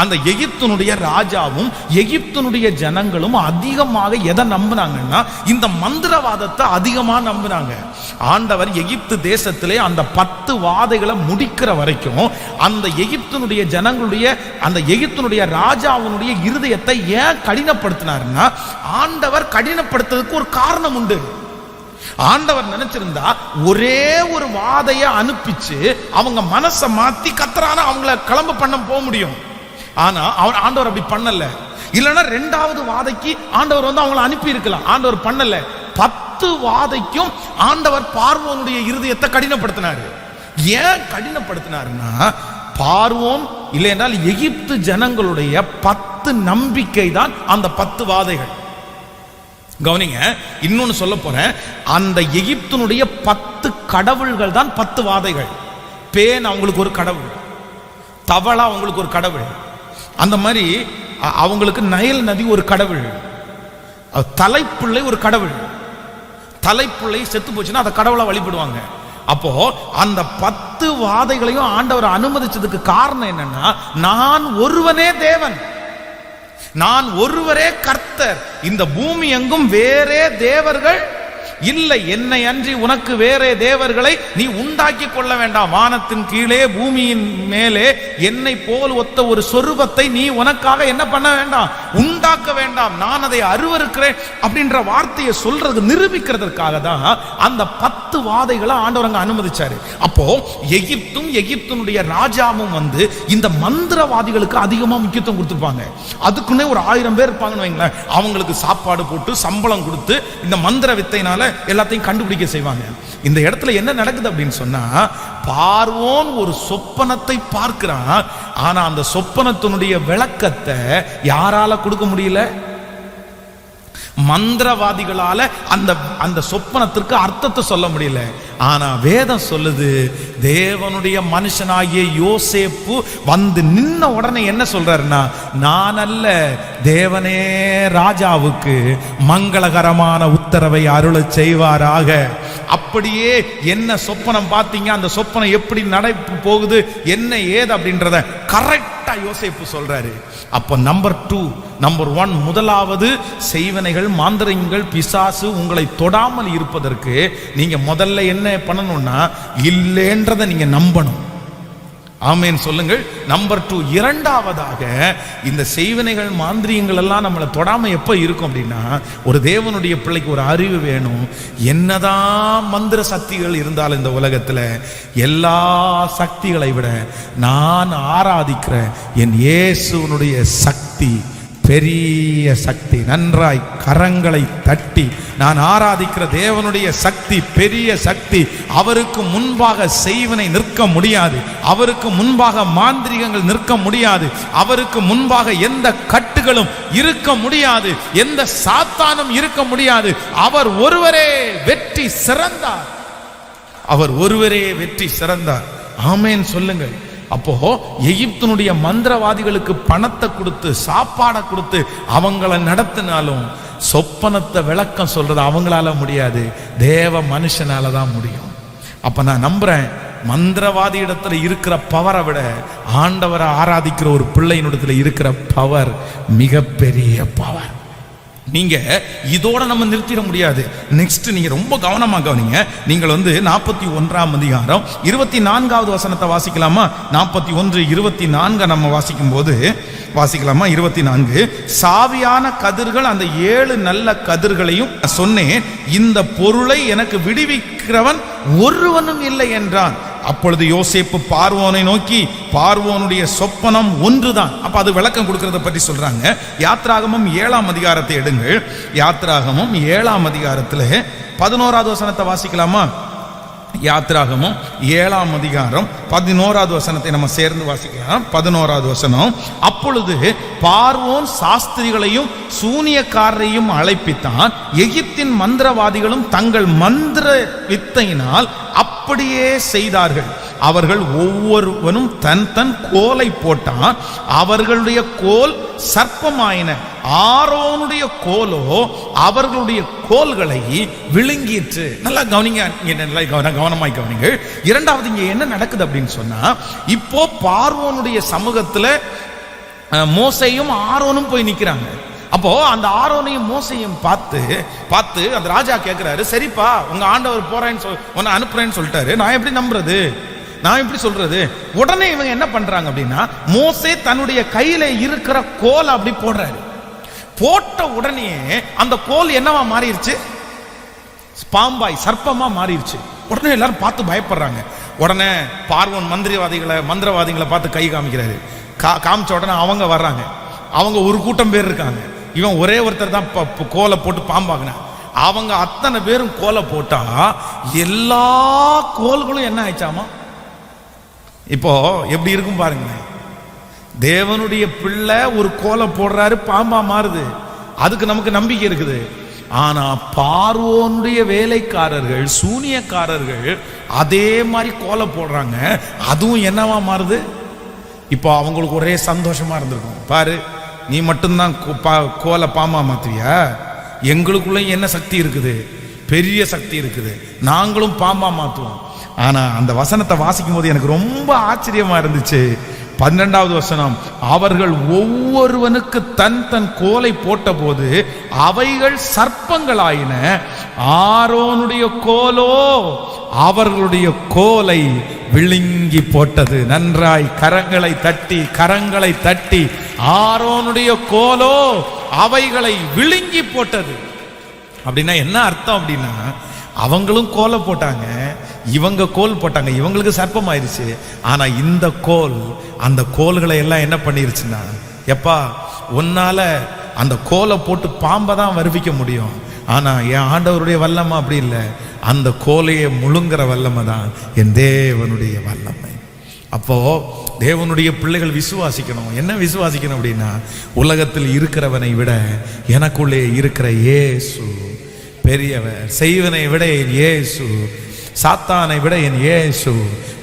அந்த எகிப்தினுடைய ராஜாவும் எகிப்தினுடைய ஜனங்களும் அதிகமாக எதை நம்பினாங்கன்னா இந்த மந்திரவாதத்தை அதிகமாக நம்பினாங்க. ஆண்டவர் எகிப்து தேசத்திலே அந்த 10 வாதைகளை முடிக்கிற வரைக்கும் அந்த எகிப்தினுடைய ஜனங்களுடைய அந்த எகிப்தினுடைய ராஜாவுடைய இருதயத்தை ஏன் கடினப்படுத்தினார்னா, ஆண்டவர் கடினப்படுத்துறதுக்கு ஒரு காரணம் உண்டு. ஆண்டவர் நினைச்சிருந்தா ஒரே ஒரு வாதையை அனுப்பிச்சு அவங்க மனசை மாத்தி கத்தரான அவங்கள கிளம்ப பண்ண போக முடியும். ஆனா ஆண்டவர் அப்படி பண்ணல. இல்லைன்னா 2வது வாதைக்கு ஆண்டவர் அவங்களை அனுப்பி இருக்கலாம். ஆண்டவர் பண்ணல. 10 வாதைக்கும் ஆண்டவர் பார்வோனுடைய இருதயத்தை கடினப்படுத்தினாரு. ஏன் கடினப்படுத்தினாருன்னா, பார்வோன் இல்லை என்றால் எகிப்து ஜனங்களுடைய 10 நம்பிக்கை தான் அந்த 10 வாதைகள். கவனிங்க, இன்னொன்னு சொல்ல போறேன். அந்த எகிப்தினுடைய 10 கடவுள்கள் தான் 10 வாதைகள். பேன் அவங்களுக்கு ஒரு கடவுள், தவளா அவங்களுக்கு ஒரு கடவுள், அந்த மாதிரி அவங்களுக்கு நைல் நதி ஒரு கடவுள், தலைப்புள்ளை ஒரு கடவுள். தலைப்புள்ளை செத்து போச்சுன்னா அதை கடவுளை வழிபடுவாங்க. அப்போ அந்த 10 வாதைகளையும் ஆண்டவர் அனுமதிச்சதுக்கு காரணம் என்னன்னா, நான் ஒருவனே தேவன், நான் ஒருவரே கர்த்தர், இந்த பூமி எங்கும் வேறே தேவர்கள் இல்லை, என்னை அன்றி உனக்கு வேறே தேவர்களை நீ உண்டாக்கி கொள்ள வேண்டாம். வானத்தின் கீழே பூமியின் மேலே என்னை போல் ஒத்த ஒரு சொரூபத்தை நீ உனக்காக என்ன பண்ண வேண்டாம், உண்டாக்க வேண்டாம், நான் அதை அருவருக்கிறேன் அப்படின்ற வார்த்தையை சொல்றது நிரூபிக்கிறதுக்காக தான் அந்த 10 வாதைகளை ஆண்டவர் அங்க அனுமதிச்சாரு. அப்போ எகிப்தும் எகிப்தினுடைய ராஜாவும் இந்த மந்திரவாதிகளுக்கு அதிகமா முக்கியத்துவம் கொடுத்துருப்பாங்க. அதுக்குன்னே ஒரு 1000 பேர் இருப்பாங்கன்னு வைங்களேன். அவங்களுக்கு சாப்பாடு போட்டு சம்பளம் கொடுத்து இந்த மந்திர வித்தையினால எல்லாத்தையும் கண்டுபிடிக்க செய்வாங்க. இந்த இடத்துல என்ன நடக்குது அப்படின்னு சொன்னா, பார்வோன் ஒரு சொப்பனத்தை பார்க்கிறான். ஆனா அந்த சொப்பனத்தினுடைய விளக்கத்தை யாரால கொடுக்க முடியல? மந்திரவாதிகளால அந்த சொப்பனத்திற்கு அர்த்தத்தை சொல்ல முடியல. ஆனா வேதம் சொல்லுது, தேவனுடைய மனுஷனாகிய யோசேப்பு நின்ன உடனே என்ன சொல்றாருன்னா, நான் அல்ல, தேவனே ராஜாவுக்கு மங்களகரமான உத்தரவை அருள செய்வாராக. அப்படியே என்ன சொப்பனம் பார்த்தீங்க, அந்த சொப்பனம் எப்படி நடை போகுது, என்ன ஏது அப்படின்றத கரெக்டா யோசேப்பு சொல்றாரு. அப்ப நம்பர் 1 முதலாவது செய்வனைகள், மாந்திரங்கள், பிசாசு உங்களை தொடாமல் இருப்பதற்கு நீங்க முதல்ல என்ன பண்ணணும்னா, இல்லைன்றதை நீங்க நம்பணும். ஆமேன் சொல்லுங்கள். நம்பர் 2, இரண்டாவதாக இந்த செய்வனைகள், மாந்திரியங்கள் எல்லாம் நம்மளை தொடாம எப்ப இருக்கும் அப்படின்னா, ஒரு தேவனுடைய பிள்ளைக்கு ஒரு அறிவு வேணும். என்னதான் மந்திர சக்திகள் இருந்தாலும் இந்த உலகத்துல எல்லா சக்திகளை விட நான் ஆராதிக்கிற என் இயேசுனுடைய சக்தி பெரிய சக்தி. நன்றாய் கரங்களை தட்டி, நான் ஆராதிக்கிற தேவனுடைய சக்தி பெரிய சக்தி. அவருக்கு முன்பாக செய்வனை நிற்க முடியாது, அவருக்கு முன்பாக மாந்திரிகங்கள் நிற்க முடியாது, அவருக்கு முன்பாக எந்த கட்டுகளும் இருக்க முடியாது, எந்த சாத்தானும் இருக்க முடியாது. அவர் ஒருவரே வெற்றி சிறந்தார், அவர் ஒருவரே வெற்றி சிறந்தார். ஆமேன் சொல்லுங்கள். அப்போ எகிப்தினுடைய மந்திரவாதிகளுக்கு பணத்தை கொடுத்து சாப்பாடை கொடுத்து அவங்கள நடத்தினாலும் சொப்பனத்தை விளக்கம் சொல்றது அவங்களால முடியாது, தேவ மனுஷனால தான் முடியும். அப்ப நான் நம்புறேன், மந்திரவாதி இடத்துல இருக்கிற பவரை விட ஆண்டவரை ஆராதிக்கிற ஒரு பிள்ளையினிடத்துல இருக்கிற பவர் மிகப்பெரிய பவர். நீங்க இதோட நம்ம நிறுத்திட முடியாது. நெக்ஸ்ட் நீங்க ரொம்ப கவனமா கவனிங்க. நீங்கள் 41ஆம் அதிகாரம் 24வது வசனத்தை வாசிக்கலாமா? 41:24 நம்ம வாசிக்கும் போது வாசிக்கலாமா? 24 சாவியான கதிர்கள் அந்த 7 நல்ல கதிர்களையும் சொன்னேன், இந்த பொருளை எனக்கு விடுவிக்கிறவன் ஒருவனும் இல்லை என்றான். அப்பொழுது யோசேப்பு பார்வோனை நோக்கி, பார்வோனுடைய சொப்பனம் ஒன்றுதான். அப்ப அது விளக்கம் கொடுக்கறத பற்றி சொல்றாங்க. யாத்ராகமம் 7ஆம் அதிகாரத்தை எடுங்கள். யாத்ராகமம் 7ஆம் அதிகாரத்துல 11வது வசனத்தை வாசிக்கலாமா? யாத்ராகமம் 7ஆம் அதிகாரம் 11வது வசனத்தை நம்ம சேர்ந்து வாசிக்கலாம். 11வது வசனம், அப்பொழுது பார்வோன் சாஸ்திரிகளையும் சூனியக்காரரையும் அழைப்பித்தான். எகிப்தின் மந்திரவாதிகளும் தங்கள் மந்திர வித்தையினால் அப்படியே செய்தார்கள். அவர்கள் ஒவ்வொருவனும் தன் தன் கோலை போட்டான். அவர்களுடைய கோல் சர்ப்பமாயின. ஆரோனுடைய கோலோ அவர்களுடைய கோல்களை விழுங்கிற்று. நல்லா கவனிங்க, கவனமாய் கவனிங்க. இரண்டாவது இங்க என்ன நடக்குது அப்படின்னு சொன்னா, இப்போ பார்வோனுடைய சமூகத்துல மோசேயும் ஆரோனும் போய் நிக்கிறாங்க. அப்போ அந்த ஆரோனையும் மோசையும் பார்த்து அந்த ராஜா கேட்கிறாரு, சரிப்பா உங்க ஆண்டவர் போறேன்னு உன்னை அனுப்புறேன்னு சொல்லிட்டாரு, நான் எப்படி நம்புறது, நான் எப்படி சொல்றது? உடனே இவங்க என்ன பண்றாங்க அப்படின்னா, மோசே தன்னுடைய கையில இருக்கிற கோல் அப்படி போடுறாரு. போட்ட உடனே அந்த கோல் என்னவா மாறிடுச்சு? பாம்பாய் சர்ப்பமா மாறிடுச்சு. உடனே எல்லாரும் பார்த்து பயப்படுறாங்க. உடனே பார்வோன் மந்திரவாதிகளை பார்த்து கை காமிக்கிறாரு. காமிச்ச உடனே அவங்க வர்றாங்க. அவங்க ஒரு கூட்டம் பேர் இருக்காங்க. இவன் ஒரே ஒருத்தர் தான் கோலை போட்டு பாம்பாகின. அவங்க அத்தனை பேரும் கோலை போட்டா எல்லா கோல்களும் என்ன ஆயிடுச்சாமா? இப்போ எப்படி இருக்கும் பாருங்க. தேவனுடைய பிள்ளை ஒரு கோலை போடுறாரு, பாம்பா மாறுது. அதுக்கு நமக்கு நம்பிக்கை இருக்குது. ஆனா பார்வோனுடைய வேலைக்காரர்கள் சூனியக்காரர்கள் அதே மாதிரி கோலை போடுறாங்க, அதுவும் என்னவா மாறுது? இப்போ அவங்களுக்கு ஒரே சந்தோஷமா இருந்திருக்கும். பாரு, நீ மட்டும்தான் கோலை பாம்பா மாத்துவியா? எங்களுக்குள்ள என்ன சக்தி இருக்குது? பெரிய சக்தி இருக்குது, நாங்களும் பாம்பா மாத்துவோம். ஆனா அந்த வசனத்தை வாசிக்கும் போது எனக்கு ரொம்ப ஆச்சரியமா இருந்துச்சு. 12வது வசனம், அவர்கள் ஒவ்வொருவனுக்கு தன் தன் கோலை போட்ட போது அவைகள் சர்ப்பங்களாயின. ஆரோனுடைய கோலோ அவர்களுடைய கோலை விழுங்கி போட்டது. நன்றாய் கரங்களை தட்டி ஆரோனுடைய கோலோ அவைகளை விழுங்கி போட்டது. அப்படின்னா என்ன அர்த்தம் அப்படின்னா, அவங்களும் கோலை போட்டாங்க, இவங்க கோல் போட்டாங்க, இவங்களுக்கு சர்ப்பம் ஆயிடுச்சு. ஆனா இந்த கோல் அந்த கோல்களை எல்லாம் என்ன பண்ணிருச்சுன்னா, எப்பா உன்னால அந்த கோலை போட்டு பாம்பை தான் வருவிக்க முடியும், ஆனா என் ஆண்டவருடைய வல்லமை அப்படி இல்லை. அந்த கோலையை முழுங்குற வல்லமை தான் என் தேவனுடைய வல்லமை. அப்போ தேவனுடைய பிள்ளைகள் விசுவாசிக்கணும். என்ன விசுவாசிக்கணும் அப்படின்னா, உலகத்தில் இருக்கிறவனை விட எனக்குள்ளே இருக்கிற இயேசு பெரியவர், செய்வனை விட என் இயேசு, சாத்தானை விட என் இயேசு,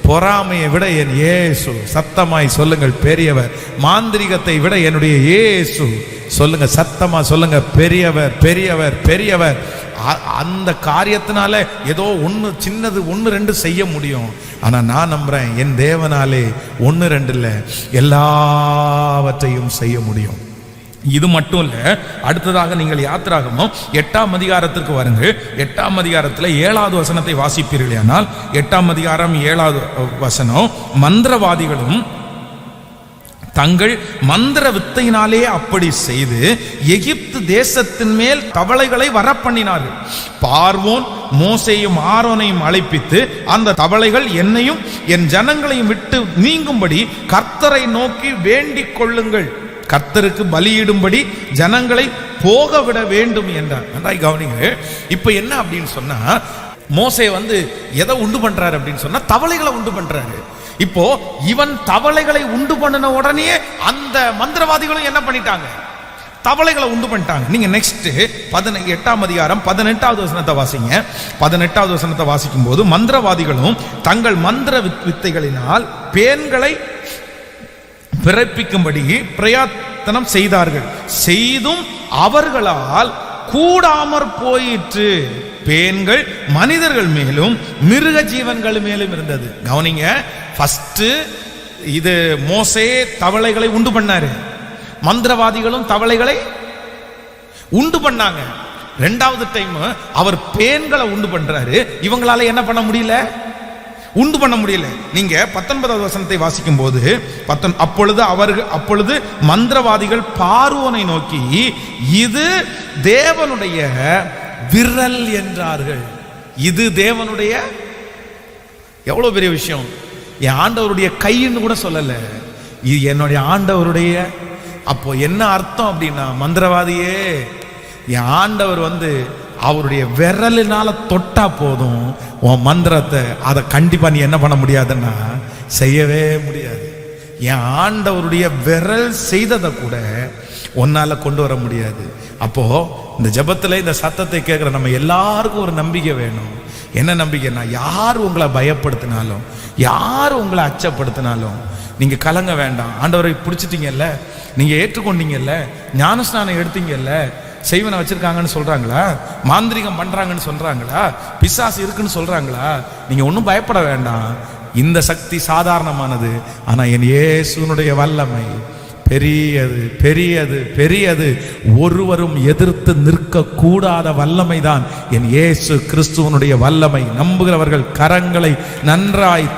பொறாமையை விட என் இயேசு, சத்தமாய் சொல்லுங்கள் பெரியவர், மாந்திரிகத்தை விட என்னுடைய இயேசு, சொல்லுங்க சத்தமா சொல்லுங்க பெரியவர் பெரியவர் பெரியவர். அந்த காரியத்தினால ஏதோ சின்னது 1-2 செய்ய முடியும். ஆனா நான் நம்புறேன், என் தேவனாலே 1-2 இல்லை, எல்லாவற்றையும் செய்ய முடியும். இது மட்டும் இல்ல, அடுத்ததாக நீங்கள் யாத்ராகமம் 8ஆம் அதிகாரத்திற்கு வாருங்கள். 8ஆம் அதிகாரத்தில் 7வது வசனத்தை வாசிப்பீர்கள். ஆனால் 8ஆம் அதிகாரம் 7வது வசனம், மந்திரவாதிகளும் தங்கள் மந்திர வித்தையினாலே அப்படி செய்து எகிப்து தேசத்தின் மேல் தவளைகளை வரப்பண்ணினார்கள். பார்வோன் மோசேயும் ஆரோனையும் அழைப்பித்து, அந்த தவளைகள் என்னையும் என் ஜனங்களையும் விட்டு நீங்கும்படி கர்த்தரை நோக்கி வேண்டிக் கொள்ளுங்கள், கர்த்தருக்கு பலியிடும்படி ஜனங்களை போக விட வேண்டும் என்றார். நன்றாய் கவனிங்க. இப்ப என்ன அப்படின்னு சொன்னா, மோசே எதை உண்டு பண்றாரு அப்படின்னு சொன்னா, தவளைகளை உண்டு பண்றாரு. இப்போ இவன் தவளைகளை உண்டு பண்ணின உடனே அந்த மந்திரவாதிகளும் என்ன பண்ணிட்டாங்க? தவளைகளை உண்டு பண்ணிட்டாங்க. நீங்க நெக்ஸ்ட் 8ஆம் அதிகாரம் 18வது வசனத்தை வாசிங்க. 18வது வசனத்தை வாசிக்கும் போது, மந்திரவாதிகளும் தங்கள் மந்திர வித்தைகளினால் பேன்களை பிறப்பிக்கும்படி பிரயத்தனம் செய்தார்கள், செய்தும் அவர்களால் கூடாமற் போயிற்று. பேன்கள் மனிதர்கள் மேலும் மிருக ஜீவன்கள் மேலும் இருந்தது. கவனிங்க, ஃபர்ஸ்ட் இது மோசே தவளைகளை உண்டு பண்ணாரு, மந்திரவாதிகளும் தவளைகளை உண்டு பண்ணாங்க. 2வது டைம் அவர் பேன்களை உண்டு பண்றாரு. இவங்களால என்ன பண்ண முடியல? உண்டு பண்ண முடியல. நீங்க 19வது வசனத்தை வாசிக்கும் போது அப்பொழுது மந்திரவாதிகள் பார்வோனை நோக்கி இது தேவனுடைய விரல் என்றார்கள். இது தேவனுடைய, எவ்வளவு பெரிய விஷயம்! என் ஆண்டவருடைய கைன்னு கூட சொல்லல, இது என்னுடைய ஆண்டவருடைய. அப்போ என்ன அர்த்தம் அப்படின்னா, மந்திரவாதியே, என் ஆண்டவர் அவருடைய விரலினால தொட்டா போதும் உன் மந்திரத்தை, அதை கண்டிப்பா நீ என்ன பண்ண முடியாதுன்னா செய்யவே முடியாது. என் ஆண்டவருடைய விரல் செய்ததை கூட ஒன்னால கொண்டு வர முடியாது. அப்போ இந்த ஜெபத்துல இந்த சத்தத்தை கேட்கிற நம்ம எல்லாருக்கும் ஒரு நம்பிக்கை வேணும். என்ன நம்பிக்கைன்னா, யார் உங்களை பயப்படுத்தினாலும், யார் உங்களை அச்சப்படுத்தினாலும் நீங்க கலங்க வேண்டாம். ஆண்டவரை பிடிச்சிட்டீங்கல்ல, நீங்க ஏற்றுக்கொண்டீங்கல்ல, ஞானஸ்நானம் எடுத்தீங்கல்ல, செய்வனை வச்சிருக்காங்கன்னு சொல்றாங்களா, மாந்திரிகம் பண்றாங்கன்னு சொல்றாங்களா, பிசாசு இருக்குன்னு சொல்றாங்களா, நீங்க ஒன்றும் பயப்பட வேண்டாம். இந்த சக்தி சாதாரணமானது. ஆனா என் இயேசுனுடைய வல்லமை பெரியது, பெரியது, பெரியது. ஒருவரும் எதிர்த்து நிற்க கூடாத வல்லமை தான் என் இயேசு கிறிஸ்துவனுடைய வல்லமை. நம்புகிறவர்கள் கரங்களை நன்றாய்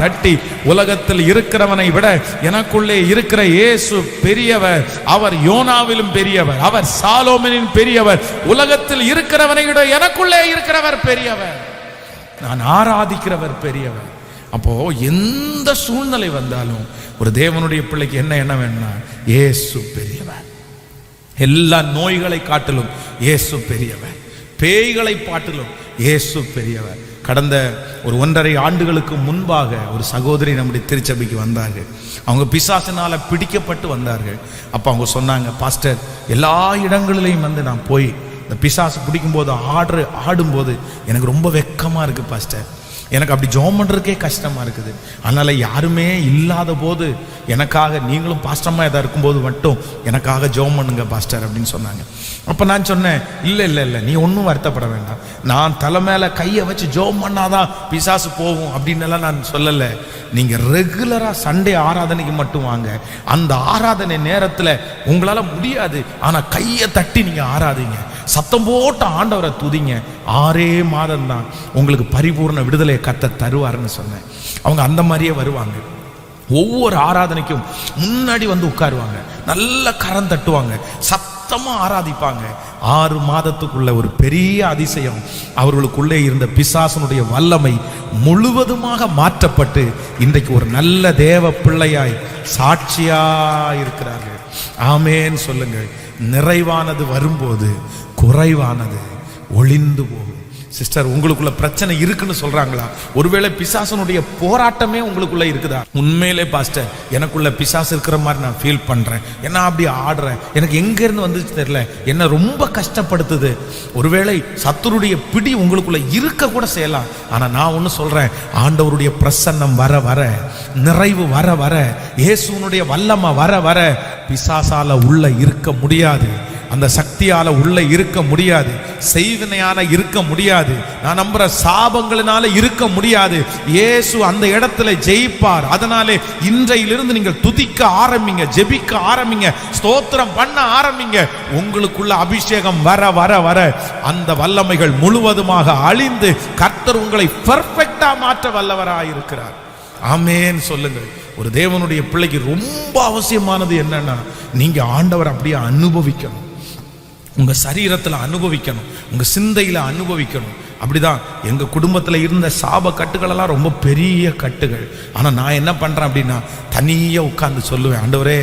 தட்டி உலகத்தில் இருக்கிறவனை விட எனக்குள்ளே இருக்கிற இயேசு பெரியவர். அவர் யோனாவிலும் பெரியவர், அவர் சாலோமனின் பெரியவர். உலகத்தில் இருக்கிறவனை விட எனக்குள்ளே இருக்கிறவர் பெரியவர். நான் ஆராதிக்கிறவர் பெரியவர். அப்போ எந்த சூழ்நிலை வந்தாலும் ஒரு தேவனுடைய பிள்ளைக்கு என்ன வேணும்னா, இயேசு பெரியவர். எல்லா நோய்களை காட்டிலும் இயேசு பெரியவர், பேய்களை காட்டிலும் இயேசு பெரியவர். கடந்த ஒரு 1.5 ஆண்டுகளுக்கு முன்பாக ஒரு சகோதரி நம்முடைய திருச்சபைக்கு வந்தார்கள். அவங்க பிசாசினால பிடிக்கப்பட்டு வந்தார்கள். அப்போ அவங்க சொன்னாங்க, பாஸ்டர், எல்லா இடங்களிலையும் நான் போய் இந்த பிசாசு பிடிக்கும்போது ஆடும்போது எனக்கு ரொம்ப வெக்கமா இருக்கு பாஸ்டர், எனக்கு அப்படி ஜெபம் பண்றதுக்கே கஷ்டமா இருக்குது. அதனால யாருமே இல்லாத போது எனக்காக நீங்களும் பாஸ்டர்மா ஏதாவது இருக்கும்போது மட்டும் எனக்காக ஜெபம் பண்ணுங்க பாஸ்டர் அப்படின்னு சொன்னாங்க. அப்ப நான் சொன்னேன், இல்ல நீ ஒன்றும் வருத்தப்பட வேண்டாம், நான் தலை மேல கையை வச்சு ஜெபம் பண்ணாதான் பிசாசு போகும் அப்படின்னு எல்லாம் நான் சொல்லலை. நீங்க ரெகுலரா சண்டே ஆராதனைக்கு மட்டும் வாங்க. அந்த ஆராதனை நேரத்துல உங்களால முடியாது, ஆனா கையை தட்டி நீங்க ஆராதிங்க, சத்தம் போட்டு ஆண்டவரை துதிங்க. 6 மாதம் தான் உங்களுக்கு பரிபூர்ண விடுதலையை கர்த்தர் தருவாருன்னு சொன்னேன். அவங்க அந்த மாதிரியே வருவாங்க. ஒவ்வொரு ஆராதனைக்கும் முன்னாடி உட்காருவாங்க, நல்ல கரம் தட்டுவாங்க, சத்தமா ஆராதிப்பாங்க. 6 மாதத்துக்குள்ள ஒரு பெரிய அதிசயம், அவர்களுக்குள்ளே இருந்த பிசாசனுடைய வல்லமை முழுவதுமாக மாற்றப்பட்டு இன்றைக்கு ஒரு நல்ல தேவ பிள்ளையாய் சாட்சியா இருக்கிறார்கள். ஆமேன் சொல்லுங்கள். நிறைவானது வரும்போது குறைவானது ஒளிந்து போகும். சிஸ்டர், உங்களுக்குள்ள பிரச்சனை இருக்குன்னு சொல்றாங்களா? ஒருவேளை பிசாசனுடைய போராட்டமே உங்களுக்குள்ள இருக்குதா? உண்மையிலே பாஸ்டர், எனக்குள்ள பிசாசு இருக்கிற மாதிரி நான் ஃபீல் பண்றேன், என்ன அப்படி ஆடுறேன், எனக்கு எங்க இருந்து வந்துச்சு தெரியல, என்ன ரொம்ப கஷ்டப்படுத்துது. ஒருவேளை சத்துருடைய பிடி உங்களுக்குள்ள இருக்க கூட செய்யலாம். ஆனா நான் ஒண்ணு சொல்றேன், ஆண்டவருடைய பிரசன்னம் வர வர, நிறைவு வர வர, இயேசுனுடைய வல்லமை வர வர பிசாசால உள்ள இருக்க முடியாது, அந்த சக்தியால உள்ள இருக்க முடியாது, செய்வினையால இருக்க முடியாது, நான் நம்புற சாபங்களினால இருக்க முடியாது. இயேசு அந்த இடத்துல ஜெயிப்பார். அதனாலே இன்றையிலிருந்து நீங்கள் துதிக்க ஆரம்பிங்க, ஜெபிக்க ஆரம்பிங்க, ஸ்தோத்திரம் பண்ண ஆரம்பிங்க. உங்களுக்குள்ள அபிஷேகம் வர வர வர அந்த வல்லமைகள் முழுவதுமாக அழிந்து கர்த்தர் உங்களை பெர்ஃபெக்ட்டா மாற்ற வல்லவராய் இருக்கிறார். ஆமேன் சொல்லுங்கள். ஒரு தேவனுடைய பிள்ளைக்கு ரொம்ப அவசியமானது என்னன்னா, நீங்க ஆண்டவர் அப்படியே அனுபவிக்கணும், உங்க சரீரத்துல அனுபவிக்கணும், உங்க சிந்தையில அனுபவிக்கணும். அப்படிதான் எங்க குடும்பத்துல இருந்த சாப கட்டுகள் எல்லாம் ரொம்ப பெரிய கட்டுகள். ஆனா நான் என்ன பண்றேன் அப்படின்னா, தனியா உட்கார்ந்து சொல்லுவேன், ஆண்டவரே,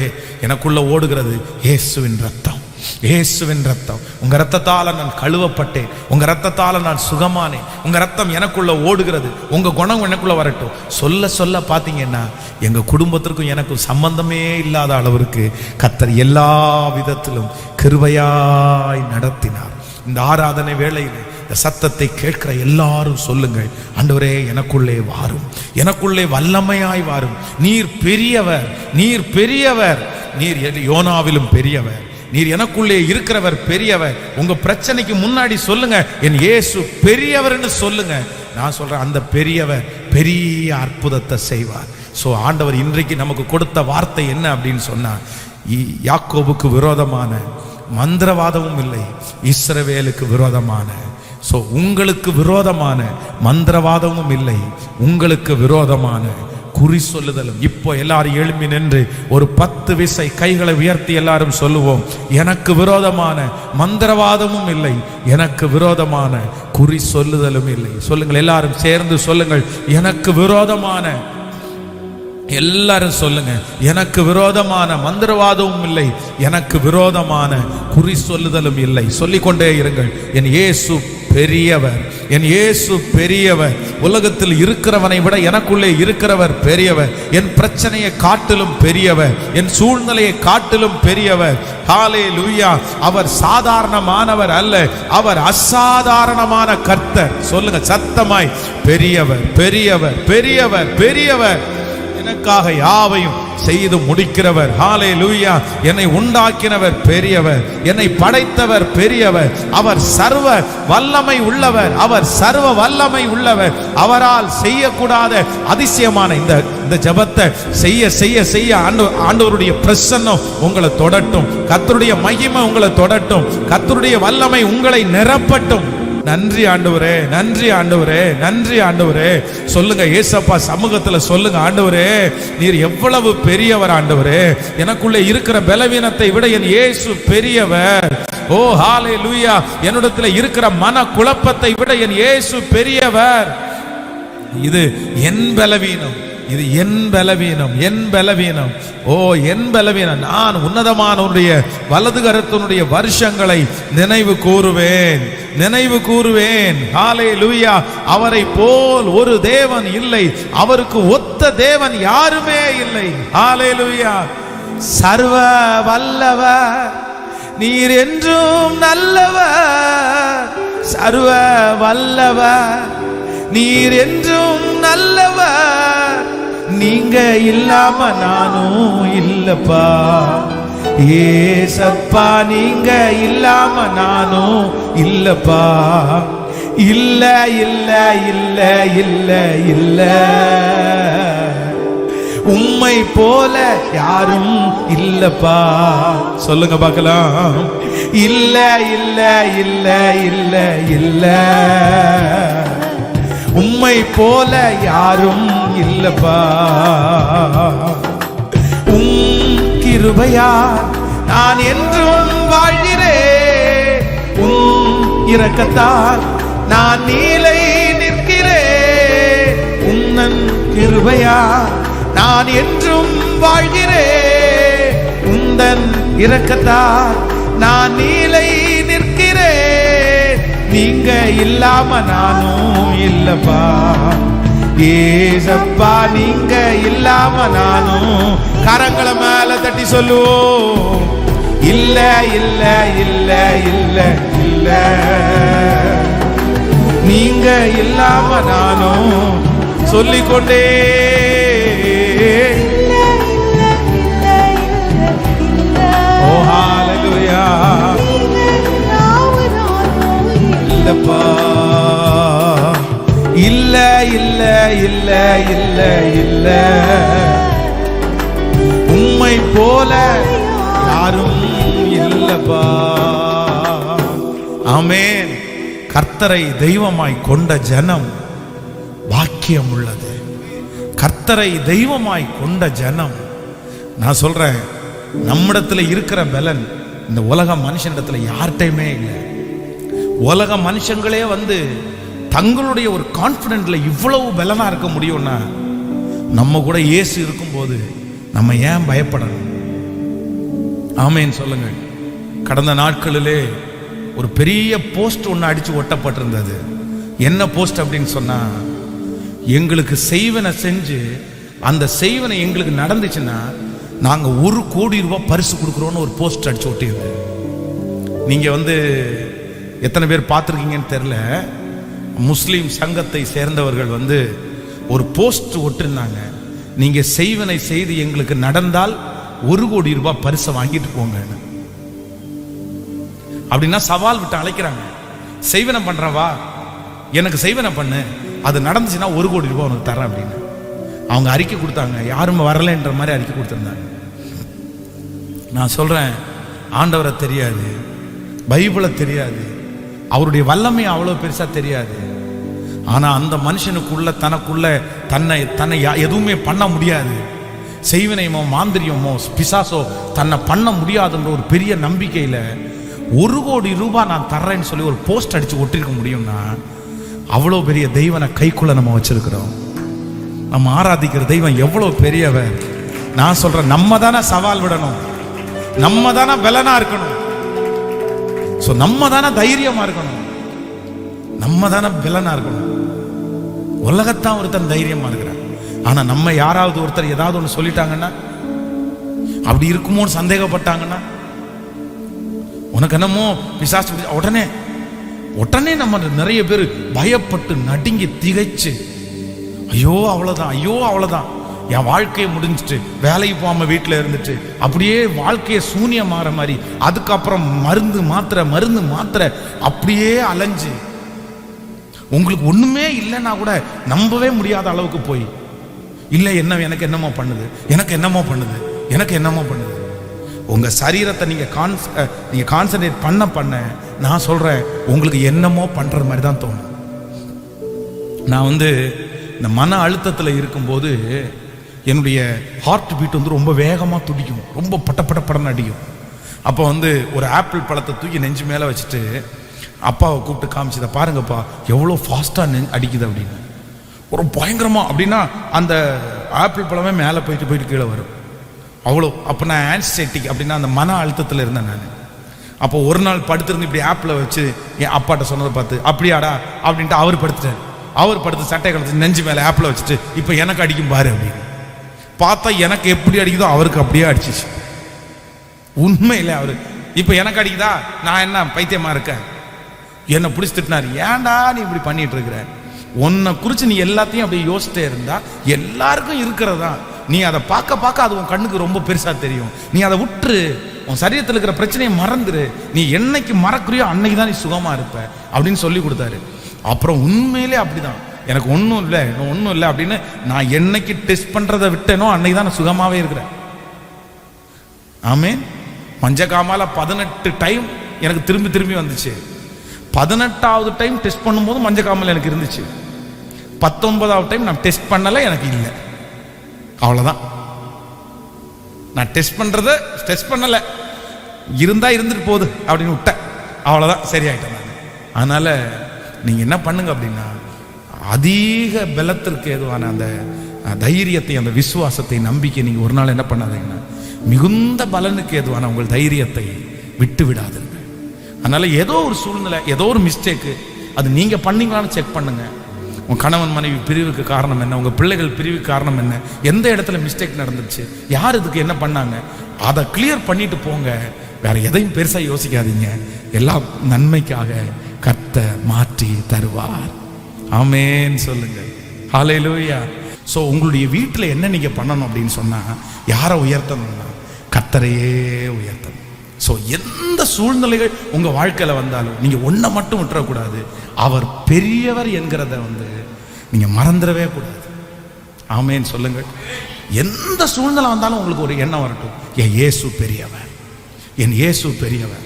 எனக்குள்ள ஓடுகிறது இயேசுவின் ரத்தம், இயேசுவின் ரத்தம். உங்க ரத்தத்தால நான் கழுவப்பட்டேன், உங்க ரத்தத்தால நான் சுகமானேன், உங்க ரத்தம் எனக்குள்ள ஓடுகிறது, உங்க குணம் எனக்குள்ள வரட்டும். சொல்ல சொல்ல பாத்தீங்கன்னா எங்க குடும்பத்திற்கும் எனக்கும் சம்பந்தமே இல்லாத அளவிற்கு கர்த்தர் எல்லா விதத்திலும் கிருபையாய் நடத்தினார். இந்த ஆராதனை வேளையில் இந்த சத்தத்தை கேட்கிற எல்லாரும் சொல்லுங்கள், ஆண்டவரே, எனக்குள்ளே வாரும், எனக்குள்ளே வல்லமையாய் வாரும். நீர் பெரியவர், நீர் பெரியவர், நீர் யோனாவிலும் பெரியவர், நீர் எனக்குள்ளே இருக்கிறவர் பெரியவர். உங்க பிரச்சனைக்கு முன்னாடி சொல்லுங்க, என் இயேசு பெரியவர்னு சொல்லுங்க. நான் சொல்றேன், அந்த பெரியவர் பெரிய அற்புதத்தை செய்வார். சோ ஆண்டவர் இன்றைக்கு நமக்கு கொடுத்த வார்த்தை என்ன அப்படின்னு சொன்னா, யாக்கோபுக்கு விரோதமான மந்திரவாதமும் இல்லை. இஸ்ரவேலுக்கு விரோதமான, சோ உங்களுக்கு விரோதமான மந்திரவாதமும் இல்லை, உங்களுக்கு விரோதமான குறி சொல்லுதலும். இப்போ எல்லாரும் எழும்பி நின்று ஒரு 10 விசை கைகளை உயர்த்தி எல்லாரும் சொல்லுவோம், எனக்கு விரோதமான மந்திரவாதமும் இல்லை, எனக்கு விரோதமான குறி சொல்லுதலும் இல்லை. சொல்லுங்கள், எல்லாரும் சேர்ந்து சொல்லுங்கள், எனக்கு விரோதமான, எல்லாரும் சொல்லுங்க, எனக்கு விரோதமான மந்திரவாதமும் இல்லை, எனக்கு விரோதமான குறி சொல்லுதலும் இல்லை. சொல்லிக்கொண்டே இருங்கள். என் இயேசு பெரியவர், என் இயேசு பெரியவர். உலகத்தில் இருக்கிறவனை விட எனக்குள்ளே இருக்கிறவர் பெரியவர். என் பிரச்சனையை காட்டிலும் பெரியவர், என் சூழ்நிலையை காட்டிலும் பெரியவர். ஹல்லேலூயா. அவர் சாதாரணமானவர் அல்ல, அவர் அசாதாரணமான கர்த்தர். சொல்லுங்க சத்தமாய், பெரியவர், பெரியவர், பெரியவர், பெரியவர். எனக்காக யாவையும் செய்து முடிக்கிறவர். ஹல்லேலூயா. என்னை உண்டாக்கினவர் பெரியவர், என்னை படைத்தவர் பெரியவர். அவர் சர்வ வல்லமை உள்ளவர், அவர் சர்வ வல்லமை உள்ளவர். அவரால் செய்யக்கூடாத அதிசயமான இந்த ஜெபத்தை செய்ய செய்ய செய்ய ஆண்டவருடைய பிரசன்னம் உங்களை தொடட்டும், கர்த்தருடைய மகிமை உங்களை தொடட்டும், கர்த்தருடைய வல்லமை உங்களை நிரப்பட்டும். நன்றி ஆண்டவரே, நன்றி ஆண்டவரே, நன்றி ஆண்டவரே. சொல்லுங்க, ஏசப்பா சமூகத்துல சொல்லுங்க, ஆண்டவரே நீர் எவ்வளவு பெரியவர் ஆண்டவரே. எனக்குள்ளே இருக்கிற பலவீனத்தை விட என் இயேசு பெரியவர். ஓ ஹல்லேலூயா. என்னிடத்துல இருக்கிற மன குழப்பத்தை விட என் இயேசு பெரியவர். இது என் பலவீனம், இது என் பலவீனம், என் பலவீனம். ஓ என் பலவீனம். நான் உன்னதமானவருடைய வலது கரத்தினுடைய வருஷங்களை நினைவு கூறுவேன், நினைவு கூறுவேன். ஹல்லேலூயா. அவரை போல் ஒரு தேவன் இல்லை, அவருக்கு ஒத்த தேவன் யாருமே இல்லை. ஹல்லேலூயா. சர்வ வல்லவர் நீர் என்றும் நல்லவர், சர்வ வல்லவர் நீர் என்றும் நல்லவர். நீங்க இல்லாம நானும் இல்லப்பா ஏசப்பா, நீங்க இல்லாம நானும் இல்லப்பா. இல்ல இல்ல இல்ல இல்ல இல்ல, உம்மை போல யாரும் இல்லப்பா. சொல்லுங்க பார்க்கலாம். இல்ல இல்ல இல்ல இல்ல இல்ல, உம்மை போல யாரும் இல்லப்பா. கிருபையா நான் என்றும் வாழ்கிறேன், இரக்கத்தால் நான் நீலை நிற்கிறேன். உன்னன் கிருபையா நான் என்றும் வாழ்கிறேன், உந்தன் இரக்கத்தால் நான் நீலை நிற்கிறேன். நீங்க இல்லாம நானும் இல்லப்பா ஏசப்பா, நீங்க இல்லாம நானும். கரங்களை மேல தட்டி சொல்லுவோம், இல்ல இல்ல இல்ல இல்ல இல்ல, நீங்க இல்லாம நானும். சொல்லிக்கொண்டே ஓ ஹல்லேலூயா. இல்லப்பா இல்ல இல்ல இல்ல இல்ல இல்ல, உம்மை போல யாரும் இல்லப்பா. ஆமென். கர்த்தரை தெய்வமாய் கொண்ட ஜனம் பாக்கியம் உள்ளது. கர்த்தரை தெய்வமாய் கொண்ட ஜனம். நான் சொல்றேன், நம்மிடத்துல இருக்கிற பலன் இந்த உலக மனுஷனிடத்துல யார்கிட்டையுமே இல்லை. உலக மனுஷங்களே வந்து தங்களுடைய ஒரு கான்ஃபிடென்ட்ல இவ்வளவு பலனா இருக்க முடியும்னா, நம்ம கூட இயேசு இருக்கும்போது நம்ம ஏன் பயப்படணும்? ஆமென் சொல்லுங்க. கடந்த நாட்களிலே ஒரு பெரிய போஸ்ட் ஒன்று அடிச்சு ஒட்டப்பட்டிருந்தது. என்ன போஸ்ட் அப்படின்னு சொன்னா, எங்களுக்கு செய்வனை செஞ்சு அந்த செய்வனை எங்களுக்கு நடந்துச்சுன்னா நாங்க 1 கோடி ரூபாய் பரிசு கொடுக்குறோன்னு ஒரு போஸ்ட் அடிச்சு ஒட்டியிருந்தது. நீங்க வந்து எத்தனை பேர் பார்த்துருக்கீங்கன்னு தெரியல. முஸ்லீம் சங்கத்தை சேர்ந்தவர்கள் வந்து ஒரு போஸ்ட் ஒட்டிருந்தாங்க, நீங்க செய்வனை செய்து எங்களுக்கு நடந்தால் 1 கோடி ரூபாய் பரிசை வாங்கிட்டு போங்க அப்படின்னா சவால் விட்டு அழைக்கிறாங்க. செய்வனை பண்றவா, எனக்கு செய்வனை பண்ணு, அது நடந்துச்சுன்னா 1 கோடி ரூபாய் உனக்கு தரேன் அப்படின்னு அவங்க அறிக்கை கொடுத்தாங்க. யாரும் வரலன்ற மாதிரி அறிக்கை கொடுத்திருந்தாங்க. நான் சொல்றேன், ஆண்டவரை தெரியாது, பைபிளை தெரியாது, அவருடைய வல்லமை அவ்வளோ பெருசா தெரியாது. ஆனா அந்த மனுஷனுக்குள்ள தனக்குள்ள தன்னை எதுவுமே பண்ண முடியாது, செய்வினையமோ மாந்திரியமோ பிசாசோ தன்னை பண்ண முடியாதுன்ற ஒரு பெரிய நம்பிக்கையில 1 கோடி ரூபாய் நான் தர்றேன்னு சொல்லி ஒரு போஸ்ட் அடிச்சு ஒட்டிருக்க முடியும்னா, அவ்வளோ பெரிய தெய்வனை கைக்குள்ள நம்ம வச்சிருக்கிறோம். நம்ம ஆராதிக்கிற தெய்வம் எவ்வளவு பெரியவர். நான் சொல்றேன், நம்ம தானே சவால் விடணும், நம்ம தானே பலனா இருக்கணும், நம்ம தானே தைரியமா இருக்கணும், நம்ம தானே பலனா இருக்கணும். உலகத்தான் ஒருத்தன் தைரியமா இருக்கிறான். ஆனா நம்ம யாராவது ஒருத்தர் ஏதாவது ஒன்று சொல்லிட்டாங்கன்னா, அப்படி இருக்குமோன்னு சந்தேகப்பட்டாங்கன்னா, உனக்கு என்னமோ பிசாசு, உடனே நம்ம நிறைய பேர் பயப்பட்டு நடுங்கி திகைச்சு, ஐயோ அவ்வளவுதான், ஐயோ அவ்வளவுதான், என் வாழ்க்கையை முடிஞ்சிட்டு வேலைக்கு போகாம வீட்டில் இருந்துட்டு அப்படியே வாழ்க்கையை சூனியமாற மாதிரி, அதுக்கப்புறம் மருந்து மாத்திரை அப்படியே அலைஞ்சு உங்களுக்கு ஒண்ணுமே இல்லைன்னா கூட நம்பவே முடியாத அளவுக்கு போய், இல்லை எனக்கு என்னமோ பண்ணுது. உங்க சரீரத்தை நீங்க கான்சன்ட்ரேட் பண்ண நான் சொல்றேன், உங்களுக்கு என்னமோ பண்றது மாதிரி தான் தோணும். நான் இந்த மன அழுத்தத்தில் இருக்கும்போது என்னுடைய ஹார்ட் பீட் ரொம்ப வேகமாக துடிக்கும், ரொம்ப படன்னு அடிக்கும். அப்போ ஒரு ஆப்பிள் பழத்தை தூக்கி நெஞ்சு மேலே வச்சுட்டு அப்பாவை கூப்பிட்டு காமிச்சதை பாருங்கப்பா எவ்வளோ ஃபாஸ்ட்டாக அடிக்குது அப்படின்னு. ஒரு பயங்கரமாக அப்படின்னா அந்த ஆப்பிள் பழமே மேலே போயிட்டு கீழே வரும் அவ்வளோ. அப்போ நான் ஆன்சைட்டிக் அப்படின்னா அந்த மன அழுத்தத்தில் இருந்தேன் நான். அப்போ ஒரு நாள் படுத்திருந்து இப்படி ஆப்பில் வச்சு என் அப்பாட்ட சொன்னதை பார்த்து, அப்படியாடா அப்படின்ட்டு அவர் படுத்து சட்டை கலத்து நெஞ்சு மேலே ஆப்பில் வச்சுட்டு, இப்போ எனக்கு அடிக்கும் பாரு அப்படின்னு பார்த்தா எனக்கு எப்படி அடிக்குதோ அவருக்கு அப்படியே அடிச்சிச்சு. உண்மையில அவரு இப்போ எனக்கு அடிக்குதா, நான் என்ன பைத்தியமா இருக்கேன், என்னை பிடிச்சி திட்டினார், ஏன்டா நீ இப்படி பண்ணிட்டு இருக்கிற, உன்னை குறித்து நீ எல்லாத்தையும் அப்படியே யோசிச்சிட்டே இருந்தா எல்லாருக்கும் இருக்கிறதா, நீ அதை பார்க்க அது உன் கண்ணுக்கு ரொம்ப பெருசா தெரியும், நீ அதை விட்டுரு, உன் சரீரத்தில் இருக்கிற பிரச்சனையை மறந்துரு, நீ என்னைக்கு மறக்குறியோ அன்னைக்கு தான் நீ சுகமா இருப்ப அப்படின்னு சொல்லி கொடுத்தாரு. அப்புறம் உண்மையிலே அப்படிதான், எனக்கு ஒன்றும் இல்லை அப்படின்னு நான் என்னைக்கு டெஸ்ட் பண்றதை விட்டேனோ அன்னைக்கு தான் நான் சுகமாவே இருக்கிறேன். ஆமென். மஞ்சக்காமால 18 டைம் எனக்கு திரும்பி வந்துச்சு. 18வது டைம் டெஸ்ட் பண்ணும்போது மஞ்சக்காமல் எனக்கு இருந்துச்சு. 19வது டைம் நான் டெஸ்ட் பண்ணல, எனக்கு இல்லை, அவ்வளவுதான். நான் டெஸ்ட் பண்ணல, இருந்தா இருந்துட்டு போகுது அப்படின்னு விட்டேன், அவ்வளவுதான், சரியாயிட்டேன் நான். அதனால நீங்க என்ன பண்ணுங்க அப்படின்னா, அதிக பலத்திற்கு ஏதுவான அந்த தைரியத்தை, அந்த விசுவாசத்தை, நம்பிக்கை நீங்க ஒரு நாள் என்ன பண்ணாதீங்கன்னா, மிகுந்த பலனுக்கு ஏதுவான உங்கள் தைரியத்தை விட்டு விடாதுங்க. அதனால ஏதோ ஒரு சூழ்நிலை, ஏதோ ஒரு மிஸ்டேக்கு, அது நீங்க பண்ணீங்களான்னு செக் பண்ணுங்க. உங்க கணவன் மனைவி பிரிவுக்கு காரணம் என்ன, உங்க பிள்ளைகள் பிரிவுக்கு காரணம் என்ன, எந்த இடத்துல மிஸ்டேக் நடந்துச்சு, யார் இதுக்கு என்ன பண்ணாங்க, அதை கிளியர் பண்ணிட்டு போங்க. வேற எதையும் பெருசா யோசிக்காதீங்க. எல்லாம் நன்மைக்காக கர்த்தர் மாற்றி தருவார். ஆமென் சொல்லுங்க. ஹல்லேலூயா. சோ உங்களுடைய வீட்டில் என்ன நீங்க பண்ணணும் அப்படின்னு சொன்னா, யாரை உயர்த்தணும்னா கர்த்தரையே உயர்த்தணும். சோ எந்த சூழ்நிலைகள் உங்க வாழ்க்கையில வந்தாலும் நீங்க ஒன்றை மட்டும் விட்டுறக்கூடாது, அவர் பெரியவர் என்கிறத நீங்க மறந்துடவே கூடாது. ஆமென் சொல்லுங்க. எந்த சூழ்நிலை வந்தாலும் உங்களுக்கு ஒரு எண்ணம் வரட்டும், என் இயேசு பெரியவர், என் இயேசு பெரியவர்.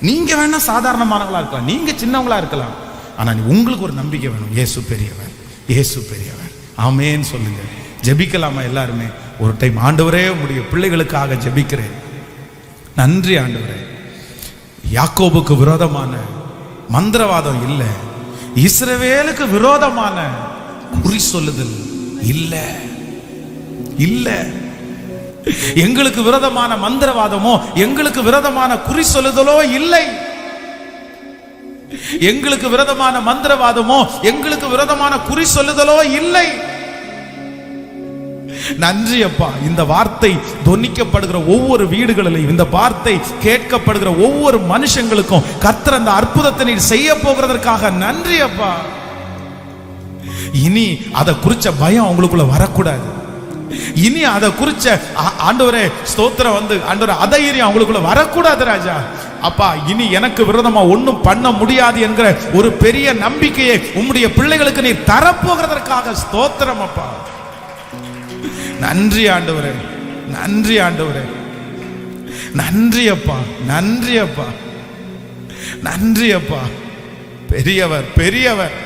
நீங்க வேணா சாதாரணமானவங்களா இருக்கலாம், நீங்க சின்னவங்களா இருக்கலாம், ஆனா உங்களுக்கு ஒரு நம்பிக்கை வேணும், இயேசு பெரியவர், இயேசு பெரியவர். ஆமென் சொல்லுங்க. ஜெபிக்கலாமா எல்லாருமே ஒரு டைம்? ஆண்டவரே உம்முடைய பிள்ளைகளுக்காக ஜெபிக்கிறேன். நன்றி ஆண்டவரே. யாக்கோபுக்கு விரோதமான மந்திரவாதம் இல்லை, இஸ்ரவேலுக்கு விரோதமான குறி சொல்லுதல் இல்லை, இல்லை. எங்களுக்கு விரோதமான மந்திரவாதமோ, எங்களுக்கு விரோதமான குறி சொல்லுதலோ இல்லை. எங்களுக்கு விரோதமான மந்திரவாதமோ, எங்களுக்கு விரோதமான குறி சொல்லுதலோ இல்லை. நன்றி அப்பா. இந்த வார்த்தை தொனிக்கப்படுகிற ஒவ்வொரு வீடுகளிலும், இந்த வார்த்தை கேட்கப்படுகிற ஒவ்வொரு மனுஷங்களுக்கும் கர்த்தர் அந்த அற்புதத்தை நீர் செய்ய போகிறதற்காக நன்றி அப்பா. இனி அதை குறிச்ச பயம் அவங்களுக்குள்ள வரக்கூடாது. இனி அதை குறிச்ச ஆண்டவரே ஸ்தோத்திரம் ஆண்டவரே அதைரியம் அவங்களுக்குள்ள வரக்கூடாது ராஜா. அப்பா இனி எனக்கு விரோதமா ஒன்றும் பண்ண முடியாது என்கிற ஒரு பெரிய நம்பிக்கையை உம்முடைய பிள்ளைகளுக்கு நீ தரப்போகிறதற்காக ஸ்தோத்திரம் அப்பா. நன்றி ஆண்டவரே, நன்றி ஆண்டவரே. நன்றி அப்பா, நன்றி அப்பா, நன்றி அப்பா. பெரியவர், பெரியவர்.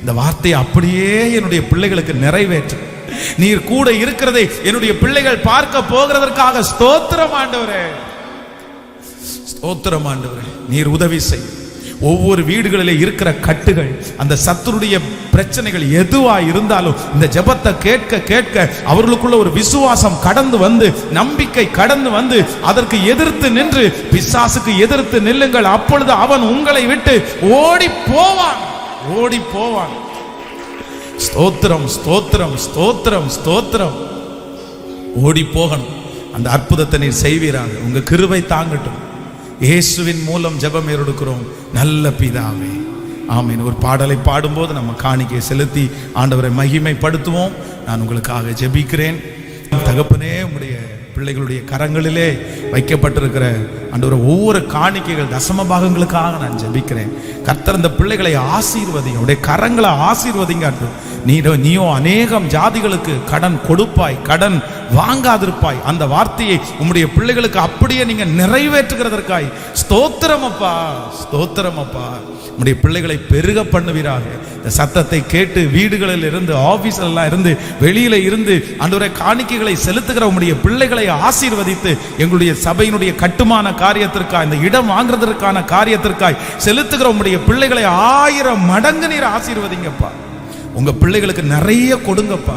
இந்த வார்த்தையை அப்படியே என்னுடைய பிள்ளைகளுக்கு நிறைவேற்று. நீர் கூட இருக்கிறதை என்னுடைய பிள்ளைகள் பார்க்க போகிறதற்காக ஸ்தோத்திரம் ஆண்டவரே, ஸ்தோத்திரம் ஆண்டவரே. நீர் உதவி செய். ஒவ்வொரு வீடுகளிலே இருக்கிற கட்டுகள், அந்த சத்துருடைய பிரச்சனைகள் எதுவா இருந்தாலும் இந்த ஜெபத்தை கேட்க கேட்க அவர்களுக்குள்ள ஒரு விசுவாசம் கடந்து வந்து, நம்பிக்கை கடந்து வந்து, அதற்கு எதிர்த்து நின்று, பிசாசுக்கு எதிர்த்து நில்லுங்கள், அப்பொழுது அவன் உங்களை விட்டு ஓடி போவான், ஓடி போவான். ஸ்தோத்திரம், ஸ்தோத்திரம், ஸ்தோத்திரம், ஸ்தோத்திரம். ஓடி போகணும். அந்த அற்புதத்தை நீர் செய்வீராக. உங்க கிருபை தாங்கட்டும். இயேசுவின் மூலம் ஜெபம் ஏறெடுக்கிறோம் நல்ல பிதாவே, ஆமீன். ஒரு பாடலை பாடும்போது நம்ம காணிக்கையை செலுத்தி ஆண்டவரை மகிமைப்படுத்துவோம். நான் உங்களுக்காக ஜெபிக்கிறேன். தகப்பனே, உம்முடைய பிள்ளைகளுடைய கரங்களிலே வைக்கப்பட்டிருக்கிற ஆண்டவரே ஒவ்வொரு காணிக்கைகள், தசம பாகங்களுக்காக நான் ஜெபிக்கிறேன். கர்த்தர் இந்த பிள்ளைகளை ஆசீர்வதிங்க, உடைய கரங்களை ஆசீர்வதிங்க. நீயோ அநேகம் ஜாதிகளுக்கு கடன் கொடுப்பாய், கடன் வாங்காதிருப்பாய். அந்த வார்த்தையை உம்முடைய பிள்ளைகளுக்கு அப்படியே நீங்க நிறைவேற்றுகிறதற்காய் ஸ்தோத்திரம் அப்பா, ஸ்தோத்திரம் அப்பா. உம்முடைய பிள்ளைகளை பெருக பண்ணுவீராக. இந்த சத்தத்தை கேட்டு வீடுகளில் இருந்து, ஆபீஸ்ல எல்லாம் இருந்து, வெளியில இருந்து ஆண்டவரே காணிக்கைகளை செலுத்துகிற உம்முடைய பிள்ளைகளை ஆசீர்வதித்து, எங்களுடைய சபையினுடைய கட்டுமான காரியத்திற்காய், இந்த இடம் வாங்குறதற்கான காரியத்திற்காய் செலுத்துகிற உம்முடைய பிள்ளைகளை 1000 மடங்கு நீர் ஆசீர்வதிங்கப்பா. உங்க பிள்ளைகளுக்கு நிறைய கொடுங்கப்பா.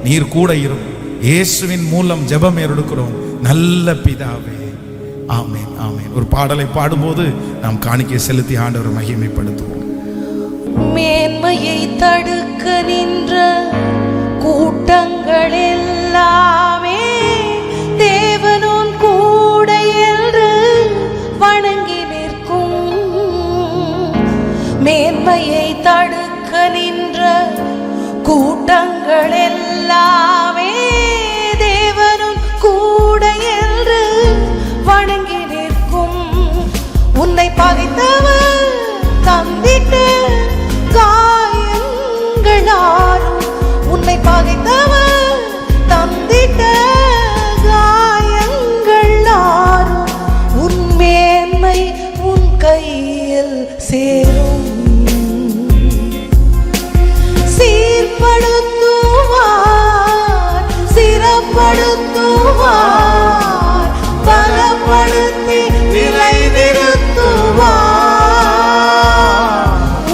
நீர் கூட இரும். இயேசுவின் மூலம் ஜெபம் ஏறெடுக்கிறோம் நல்ல பிதாவே, ஆமேன், ஆமேன். ஒரு பாடலை பாடும்போது நாம் காணிக்கை செலுத்தி ஆண்டவரை மகிமைப்படுத்துவோம். மேன்மையை தடுக்க நின்ற கூட்டங்கள் எல்லாமே தேவனும் கூட என்று வணங்கி நிற்கும். மேன்மையை தடுக்க நின்ற கூட்டங்கள் எல்லாமே தேவனும் கூட என்று வணங்கி நிற்கும். உன்னை பகைத்தவர் தந்திட்ட காயங்களாரும், உன்னை பகைத்தவர் தந்திட்ட காயங்களாரும், உன் மேன்மை உன் கையில் சேரும். சீர்படுத்துவார், சிறப்படுத்துவார், பலப்படுத்தி நிலை நிறுத்துவார்.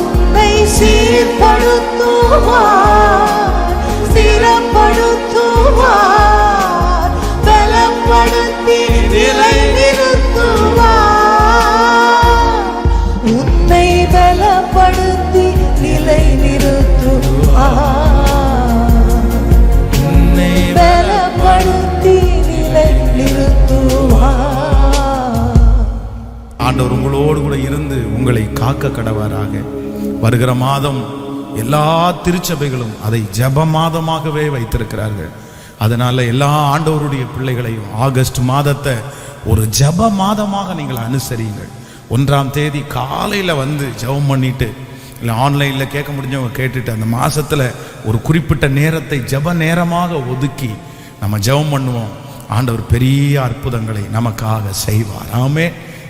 உன்னை சீர்படுத்துவார், சிறப்படுத்துவார், பலப்படுத்தி நிலை நிறுத்துவார். உன்னை பலப்படுத்தி நிலை நிறுத்துவார், உன்னை பலப்படுத்தி நிலை நிறுத்துவார். ஆண்டவர் உங்களோடு கூட இருந்து உங்களை காக்க கடவாராக. வருகிற மாதம் எல்லா திருச்சபைகளும் அதை ஜெப மாதமாகவே வைத்திருக்கிறார்கள். அதனால எல்லா ஆண்டவருடைய பிள்ளைகளையும் ஆகஸ்ட் மாதத்தை ஒரு ஜெப மாதமாக நீங்கள் அனுசரியுங்கள். 1ஆம் தேதி காலையில் வந்து ஜெபம் பண்ணிட்டு, இல்லை ஆன்லைனில் கேட்க முடிஞ்சவங்க கேட்டுட்டு, அந்த மாதத்தில் ஒரு குறிப்பிட்ட நேரத்தை ஜெப நேரமாக ஒதுக்கி நம்ம ஜெபம் பண்ணுவோம். ஆண்டவர் பெரிய அற்புதங்களை நமக்காக செய்வார். ஆமே.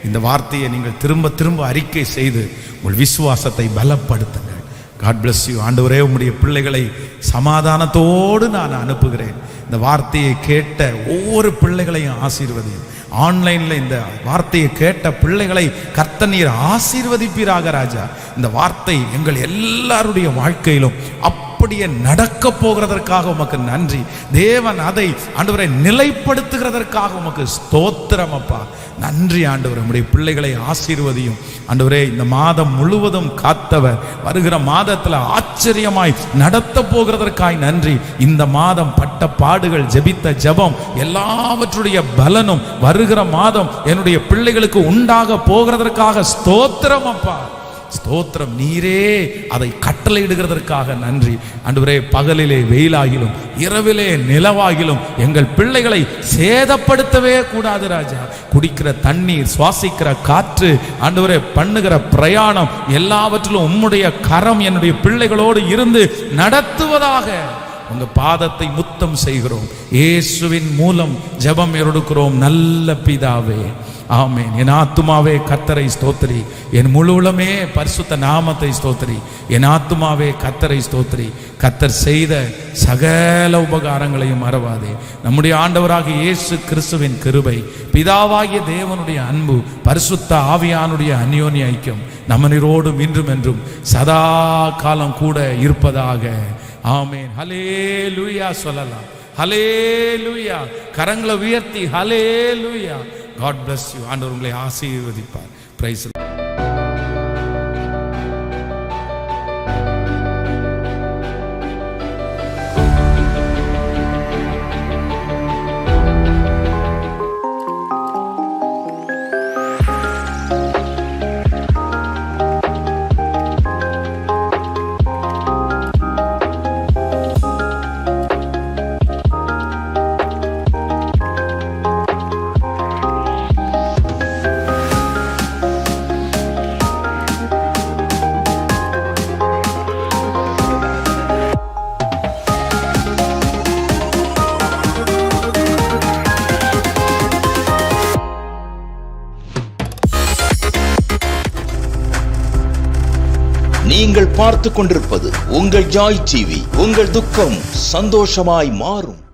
இந்த வார்த்தையை நீங்கள் திரும்ப திரும்ப அறிக்கை செய்து உங்கள் விசுவாசத்தை பலப்படுத்துங்கள். God bless you. ஆண்டவரே, உம்முடைய பிள்ளைகளை சமாதானத்தோடு நான் அனுப்புகிறேன். இந்த வார்த்தையை கேட்ட ஒவ்வொரு பிள்ளைகளையும் ஆசீர்வதியும். ஆன்லைனில் இந்த வார்த்தையை கேட்ட பிள்ளைகளை கர்த்தர் நீர் ஆசீர்வதிப்பீராக ராஜா. இந்த வார்த்தை எங்கள் எல்லாருடைய வாழ்க்கையிலும் அப்படியே நடக்க போகிறதற்காக உமக்கு நன்றி. தேவன் அதை ஆண்டவரை நிலைப்படுத்துகிறதற்காக உமக்கு ஸ்தோத்திரம் அப்பா. நன்றி ஆண்டவரே. உம்முடைய பிள்ளைகளை ஆசீர்வதியும் ஆண்டவரே. இந்த மாதம் முழுவதும் காத்தவர் வருகிற மாதத்தில் ஆச்சரியமாய் நடத்த போகிறதற்காய் நன்றி. இந்த மாதம் பட்ட பாடுகள், ஜெபித்த ஜெபம் எல்லாவற்றுடைய பலனும் வருகிற மாதம் என்னுடைய பிள்ளைகளுக்கு உண்டாக போகிறதற்காக ஸ்தோத்திரம் அப்பா, ஸ்தோத்திரம். நீரே அதை கட்டளையிடுகிறதற்காக நன்றி ஆண்டவரே. பகலிலே வெயிலாகிலும் இரவிலே நிலவாகிலும் எங்கள் பிள்ளைகளை சேதப்படுத்தவே கூடாது ராஜா. குடிக்கிற தண்ணீர், சுவாசிக்கிற காற்று, ஆண்டவரே பண்ணுகிற பிரயாணம் எல்லாவற்றிலும் உம்முடைய கரம் என்னுடைய பிள்ளைகளோடு இருந்து நடத்துவதாக. உங்க பாதத்தை முத்தம் செய்கிறோம். இயேசுவின் மூலம் ஜெபம் எடுக்கிறோம் நல்ல பிதாவே, ஆமென். என் ஆத்துமாவே கர்த்தரை ஸ்தோத்திரி, என் முழு உளமே பரிசுத்த நாமத்தை ஸ்தோத்திரி. என் ஆத்துமாவே கர்த்தரை ஸ்தோத்திரி, கர்த்தர் செய்த சகல உபகாரங்களையும் மறவாதே. நம்முடைய ஆண்டவராகிய இயேசு கிறிஸ்துவின் கிருபை, பிதாவாகிய தேவனுடைய அன்பு, பரிசுத்த ஆவியானுடைய அந்யோன்ய ஐக்கியம் நம்மனோடும் இன்றும் என்றும் சதா காலம் கூட இருப்பதாக. ஆமென். ஹல்லேலூயா சொல்லலாம். ஹல்லேலூயா. கரங்களை உயர்த்தி ஹல்லேலூயா. God bless you. ஆண்டவர் உங்களை ஆசீர்வதிப்பார். Praise the Lord. நீங்கள் பார்த்துக் கொண்டிருப்பது உங்கள் ஜாய் டிவி. உங்கள் துக்கம் சந்தோஷமாய் மாறும்.